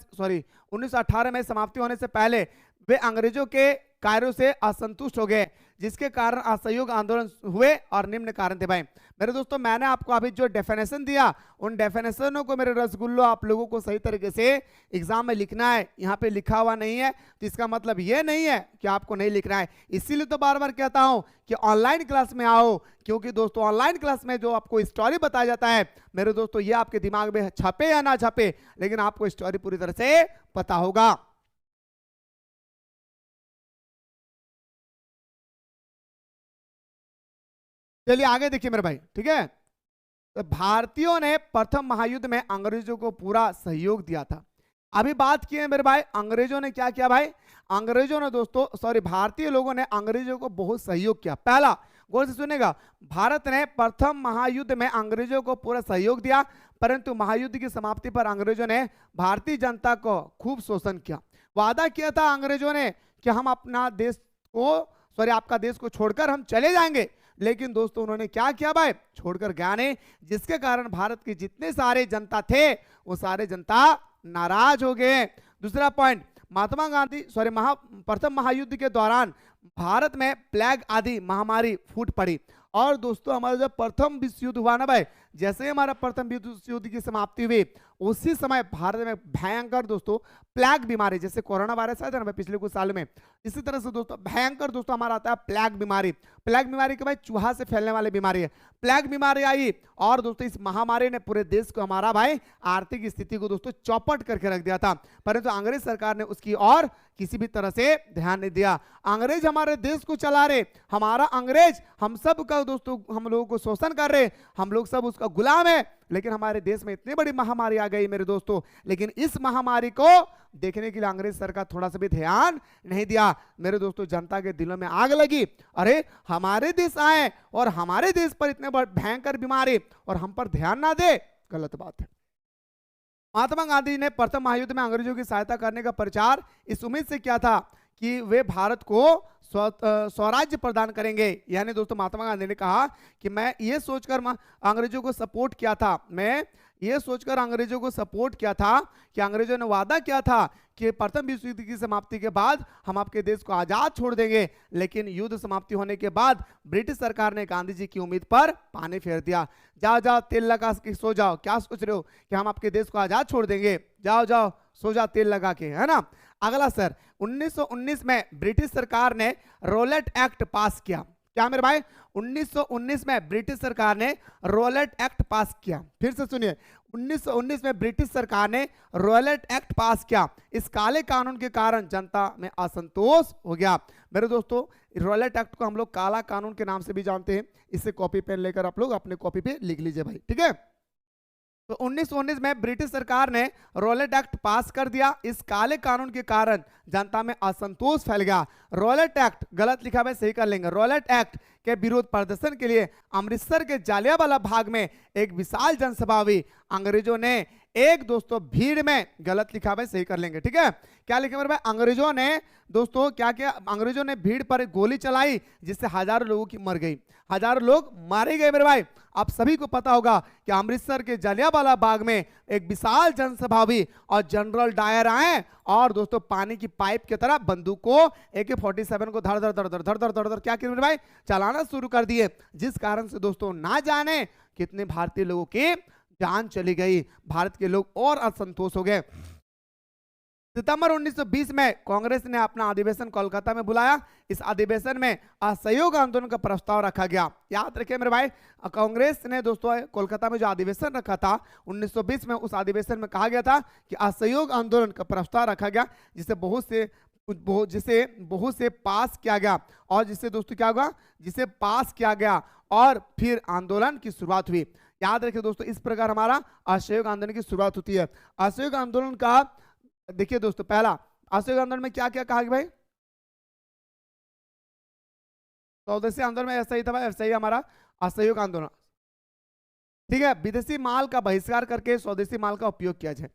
1918 में समाप्ति होने से पहले वे अंग्रेजों के कार्यों से असंतुष्ट हो गए, जिसके कारण असहयोग आंदोलन हुए। और निम्न कारण थे भाई। मेरे दोस्तों मैंने आपको अभी जो डेफिनेशन दिया उन डेफिनेशनों को मेरे रसगुल्लो आप लोगों को सही तरीके से एग्जाम में लिखना है। यहाँ पे लिखा हुआ नहीं है तो इसका मतलब ये नहीं है कि आपको नहीं लिखना है। इसीलिए तो बार बार कहता हूँ कि ऑनलाइन क्लास में आओ, क्योंकि दोस्तों ऑनलाइन क्लास में जो आपको स्टोरी बताया जाता है मेरे दोस्तों ये आपके दिमाग में छपे या ना छपे, लेकिन आपको स्टोरी पूरी तरह से पता होगा। चलिए आगे देखिए मेरे भाई। ठीक है, तो भारतीयों ने प्रथम महायुद्ध में अंग्रेजों को पूरा सहयोग दिया था। अभी बात की है मेरे भाई, अंग्रेजों ने क्या किया भाई? अंग्रेजों ने दोस्तों भारतीय लोगों ने अंग्रेजों को बहुत सहयोग किया। पहला गौर से सुनेगा, भारत ने प्रथम महायुद्ध में अंग्रेजों को पूरा सहयोग दिया, परंतु महायुद्ध की समाप्ति पर अंग्रेजों ने भारतीय जनता को खूब शोषण किया। वादा किया था अंग्रेजों ने कि हम अपना देश को आपका देश को छोड़कर हम चले जाएंगे, लेकिन दोस्तों उन्होंने क्या किया भाई, छोड़कर गया नहीं, जिसके कारण भारत के जितने सारे जनता थे वो सारे जनता नाराज हो गए। दूसरा पॉइंट, महात्मा गांधी प्रथम महायुद्ध के दौरान भारत में प्लेग आदि महामारी फूट पड़ी। और दोस्तों हमारा जब प्रथम विश्व युद्ध हुआ ना भाई, जैसे ही हमारा प्रथम विश्व युद्ध की समाप्ति हुई उसी समय भारत में भयंकर दोस्तों प्लेग बीमारी, जैसे कोरोना वायरस आया था ना पिछले कुछ साल में, इसी तरह से दोस्तों भयंकर दोस्तों हमारा आता है प्लेग बीमारी। प्लेग बीमारी के भाई चूहा से फैलने वाली बीमारी है, प्लेग बीमारी आई और दोस्तों इस महामारी ने पूरे देश को, हमारा भाई आर्थिक स्थिति को दोस्तों चौपट करके रख दिया था, परंतु अंग्रेज सरकार ने उसकी और किसी भी तरह से ध्यान नहीं दिया। अंग्रेज हमारे देश को चला रहे, हमारा अंग्रेज हम सब का दोस्तों हम लोगों को शोषण कर रहे, हम लोग सब उसका गुलाम है, लेकिन हमारे देश में इतनी बड़ी महामारी आ गई मेरे दोस्तों, लेकिन इस महामारी को देखने के लिए अंग्रेज सरकार थोड़ा सा भी ध्यान नहीं दिया। मेरे दोस्तों जनता के दिलों में आग लगी, अरे हमारे देश आए और हमारे देश पर इतने भयंकर बीमारी और हम पर ध्यान ना दे, गलत बात है। महात्मा गांधी ने प्रथम महायुद्ध में अंग्रेजों की सहायता करने का प्रचार इस उम्मीद से किया था कि वे भारत को स्वराज्य प्रदान करेंगे। यानी दोस्तों महात्मा गांधी ने कहा कि मैं ये सोचकर अंग्रेजों को सपोर्ट किया था, मैं ये सोचकर अंग्रेजों को सपोर्ट किया था कि अंग्रेजों ने वादा किया था कि प्रथम विश्व युद्ध की समाप्ति के बाद हम आपके देश को आजाद छोड़ देंगे, लेकिन युद्ध समाप्ति होने के बाद ब्रिटिश सरकार ने गांधी जी की उम्मीद पर पानी फेर दिया। जाओ जाओ तेल लगा के सो जाओ, क्या सोच रहे हो कि हम आपके देश को आजाद छोड़ देंगे, जाओ जाओ सो जाओ तेल लगा के, है ना। अगला सर 1919 में ब्रिटिश सरकार ने रोलेट एक्ट पास किया। क्या मेरे भाई, 1919 में ब्रिटिश सरकार ने रोलेट एक्ट पास किया। फिर से सुनिए, 1919 में ब्रिटिश सरकार ने रोलेट एक्ट पास किया। इस काले कानून के कारण जनता में असंतोष हो गया। मेरे दोस्तों रोलेट एक्ट को हम लोग काला कानून के नाम से भी जानते हैं, इससे कॉपी पेन लेकर आप लोग अपने कॉपी पे लिख लीजिए भाई, ठीक है। तो 1919 में ब्रिटिश सरकार ने रोलेट एक्ट पास कर दिया। इस काले कानून के कारण जनता में असंतोष फैल गया। रोलेट एक्ट गलत लिखा है, सही कर लेंगे। रोलेट एक्ट के विरोध प्रदर्शन के लिए अमृतसर के जालियांवाला बाग में एक विशाल जनसभा हुई। अंग्रेजों ने एक दोस्तों भीड़ में, गलत लिखा है, सही कर लेंगे, ठीक है। क्या लिखे मेरे भाई, अंग्रेजों ने दोस्तों क्या किया, अंग्रेजों ने भीड़ पर गोली चलाई जिससे हजारों लोगों की मर गई, हजारों लोग मारे गए। मेरे भाई आप सभी को पता होगा कि अमृतसर के जालियांवाला बाग में एक विशाल जनसभा हुई और जनरल डायर आए और दोस्तों पानी की पाइप की तरह बंदूक को AK-47 को धड़ धड़ धड़ धड़ धड़ धड़ धड़ धड़ क्या किया मेरे भाई, चलाना शुरू कर दिए, जिस कारण से दोस्तों ना जाने कितने भारतीय लोगों की जान चली गई। भारत के लोग और असंतोष हो गए। सितंबर 1920 में कांग्रेस ने अपना अधिवेशन कोलकाता में बुलाया। इस अधिवेशन में असहयोग आंदोलन का प्रस्ताव रखा गया। याद रखिए मेरे भाई, कांग्रेस ने दोस्तों कोलकाता में जो अधिवेशन रखा था 1920 में, उस अधिवेशन में कहा गया था कि असहयोग आंदोलन का प्रस्ताव रखा गया, जिसे बहुत से पास किया गया और जिससे दोस्तों क्या होगा, जिसे पास किया गया और फिर आंदोलन की शुरुआत हुई। याद रखिए दोस्तों, इस प्रकार हमारा असहयोग आंदोलन की शुरुआत होती है। असहयोग आंदोलन का देखिए दोस्तों, पहला असहयोग आंदोलन में क्या क्या कहा गया भाई, स्वदेशी आंदोलन में ऐसा ही था भाई, ऐसा ही हमारा असहयोग आंदोलन, ठीक है। विदेशी माल का बहिष्कार करके स्वदेशी माल का उपयोग किया जाए।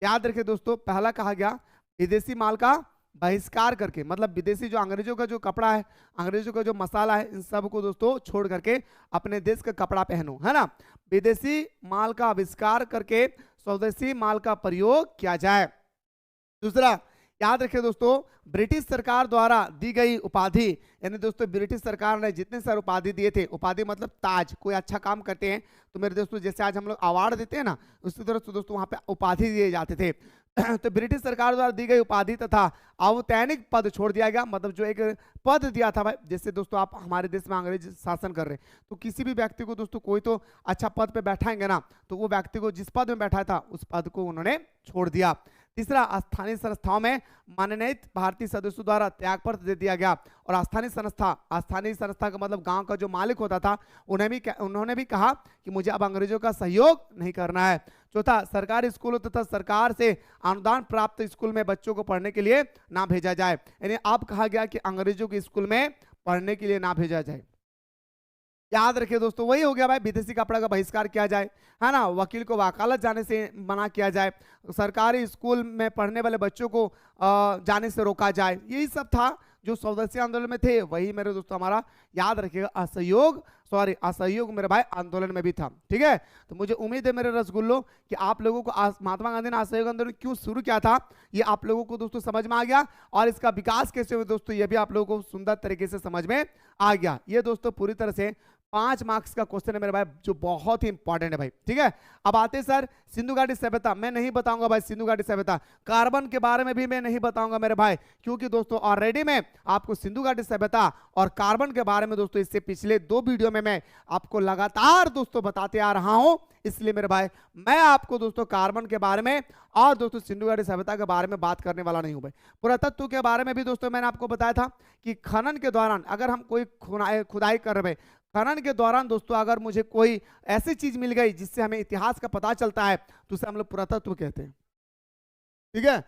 याद रखिए दोस्तों, पहला कहा गया विदेशी माल का बहिष्कार करके, मतलब विदेशी जो अंग्रेजों का जो कपड़ा है, अंग्रेजों का जो मसाला है, इन सब को दोस्तों छोड़ करके अपने देश का कपड़ा पहनो, है ना। विदेशी माल का आविष्कार करके स्वदेशी माल का प्रयोग किया जाए। दूसरा, याद रखिए दोस्तों, ब्रिटिश सरकार द्वारा दी गई उपाधि, यानी दोस्तों ब्रिटिश सरकार ने जितने सारे उपाधि दिए थे, उपाधि मतलब ताज, कोई अच्छा काम करते हैं तो मेरे दोस्तों जैसे आज हम लोग अवार्ड देते हैं ना, उसी तरह से दोस्तों वहां पे उपाधि दिए जाते थे। तो ब्रिटिश सरकार द्वारा दी गई उपाधि तथा अवैतनिक पद छोड़ दिया गया। मतलब जो एक पद दिया था भाई, जैसे दोस्तों आप हमारे देश में अंग्रेज शासन कर रहे हैं तो किसी भी व्यक्ति को दोस्तों कोई तो अच्छा पद पे बैठाएंगे ना, तो वो व्यक्ति को जिस पद में बैठा था उस पद को उन्होंने छोड़ दिया। तीसरा, स्थानीय संस्थाओं में मनोनीत भारतीय सदस्यों द्वारा त्यागपत्र दे दिया गया। और स्थानीय संस्था का मतलब गांव का जो मालिक होता था, उन्होंने भी कहा कि मुझे अब अंग्रेजों का सहयोग नहीं करना है। चौथा, सरकारी स्कूलों तथा सरकार से अनुदान प्राप्त स्कूल में बच्चों को पढ़ने के लिए ना भेजा जाए। यानी अब कहा गया कि अंग्रेजों के स्कूल में पढ़ने के लिए ना भेजा जाए। याद रखिए दोस्तों, वही हो गया भाई, विदेशी कपड़ा का बहिष्कार किया जाए, है ना। वकील को वकालत जाने से मना किया जाए, सरकारी स्कूल में पढ़ने वाले बच्चों को जाने से रोका जाए, यही सब था जो स्वदेशी आंदोलन में थे वही मेरे दोस्तों हमारा याद रखिएगा असहयोग मेरे भाई आंदोलन में भी था। ठीक है, तो मुझे उम्मीद है मेरे रसगुल्लो कि आप लोगों को महात्मा गांधी ने असहयोग आंदोलन क्यों शुरू किया था ये आप लोगों को दोस्तों समझ में आ गया, और इसका विकास कैसे हुआ दोस्तों ये भी आप लोगों को सुंदर तरीके से समझ में आ गया। ये दोस्तों पूरी तरह से 5 मार्क्स का क्वेश्चन है मेरे भाई, जो बहुत ही इंपॉर्टेंट है भाई। ठीक है, अब आते हैं सर सिंधु घाटी सभ्यता। मैं नहीं बताऊंगा भाई सिंधु घाटी सभ्यता, कार्बन के बारे में भी मैं नहीं बताऊंगा मेरे भाई, क्योंकि दोस्तों ऑलरेडी मैं आपको सिंधु घाटी सभ्यता और कार्बन के बारे में दोस्तों इससे पिछले 2 वीडियो में मैं आपको लगातार दोस्तों बताते आ रहा हूं। इसलिए मेरे भाई मैं आपको दोस्तों कार्बन के बारे में और दोस्तों सिंधु घाटी सभ्यता के बारे में बात करने वाला नहीं हूं भाई। पुरातत्व के बारे में भी दोस्तों मैंने आपको बताया था कि खनन के दौरान अगर हम कोई खुदाई कर रहे हैं, खनन के दौरान दोस्तों अगर मुझे कोई ऐसी चीज मिल गई जिससे हमें इतिहास का पता चलता है तो उसे हम लोग पुरातत्व कहते हैं। ठीक है,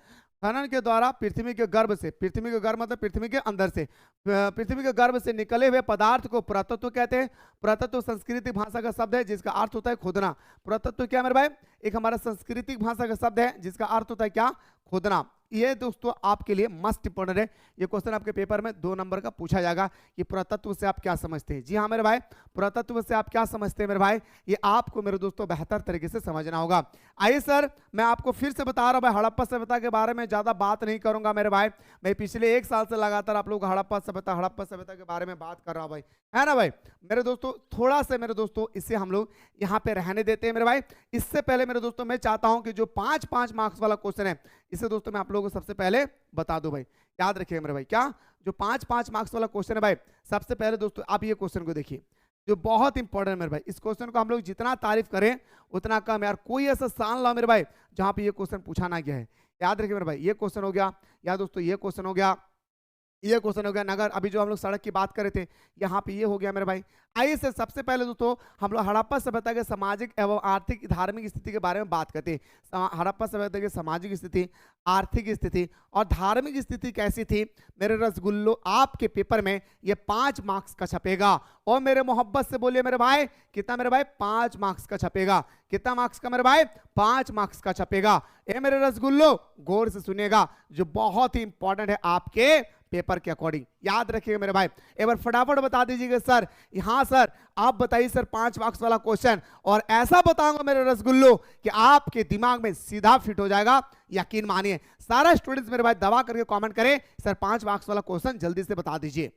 खनन के द्वारा पृथ्वी के गर्भ से, पृथ्वी के गर्भ मतलब पृथ्वी के अंदर से, पृथ्वी के गर्भ से निकले हुए पदार्थ को पुरातत्व कहते हैं। पुरातत्व सांस्कृतिक भाषा का शब्द है जिसका अर्थ होता है खोदना। पुरातत्व क्या मेरे भाई, एक हमारा सांस्कृतिक भाषा का शब्द है जिसका अर्थ होता है क्या, खोदना। ये दोस्तों आपके लिए मस्ट इंपॉर्टेंट है, ये क्वेश्चन आपके पेपर में 2 नंबर का पूछा जाएगा कि पुरातत्व से आप क्या समझते हैं। जी हाँ मेरे भाई, पुरातत्व से आप क्या समझते हैं मेरे भाई, ये आपको मेरे दोस्तों बेहतर तरीके से समझना होगा। आइए सर मैं आपको फिर से बता रहा हूं भाई, हड़प्पा सभ्यता के बारे में ज्यादा बात नहीं करूंगा मेरे भाई। मैं पिछले 1 साल से लगातार आप लोग हड़प्पा सभ्यता के बारे में बात कर रहा हूं भाई, है ना भाई मेरे दोस्तों। थोड़ा सा मेरे दोस्तों इससे हम लोग यहाँ पे रहने देते हैं मेरे भाई। इससे पहले मेरे दोस्तों मैं चाहता हूं कि जो 5 मार्क्स वाला क्वेश्चन है इसे दोस्तों मैं आप लोगों को सबसे पहले बता दूं भाई। याद रखिएगा मेरे भाई, क्या जो 5 मार्क्स वाला क्वेश्चन है भाई, सबसे पहले दोस्तों आप ये क्वेश्चन को देखिए जो बहुत इंपॉर्टेंट है मेरे भाई। इस क्वेश्चन को हम लोग जितना तारीफ करें उतना कम यार। कोई ऐसा स्थान लाओ मेरे भाई जहां पे ये क्वेश्चन पूछा ना गया है। याद रखिए मेरे भाई, ये क्वेश्चन हो गया, या दोस्तों ये क्वेश्चन हो गया, ये क्वेश्चन हो गया नगर। अभी जो हम लोग सड़क की बात कर रहे थे यहाँ पे ये हो गया मेरे भाई। आइए सर सबसे पहले दोस्तों हम लोग हड़प्पा सभ्यता के सामाजिक एवं आर्थिक धार्मिक स्थिति के बारे में बात करते हैं। हड़प्पा सभ्यता की सामाजिक स्थिति, आर्थिक स्थिति और धार्मिक स्थिति कैसी थी मेरे रसगुल्लो, आपके पेपर में ये 5 मार्क्स का छपेगा। और मेरे मोहब्बत से बोलिए मेरे भाई, कितना मेरे भाई, 5 मार्क्स का छपेगा। कितना मार्क्स का मेरे भाई, 5 मार्क्स का छपेगा। ये मेरे रसगुल्लो गौर से सुनिएगा, जो बहुत ही इंपॉर्टेंट है आपके पेपर के अकॉर्डिंग। याद रखिएगा मेरे भाई, एक बार फटाफट बता दीजिएगा सर। हाँ सर आप बताइए सर 5 मार्क्स वाला क्वेश्चन, और ऐसा बताऊंगा मेरे रसगुल्लो कि आपके दिमाग में सीधा फिट हो जाएगा, यकीन मानिए। सारा स्टूडेंट्स मेरे भाई दवा करके कमेंट करें सर 5 मार्क्स वाला क्वेश्चन जल्दी से बता दीजिए।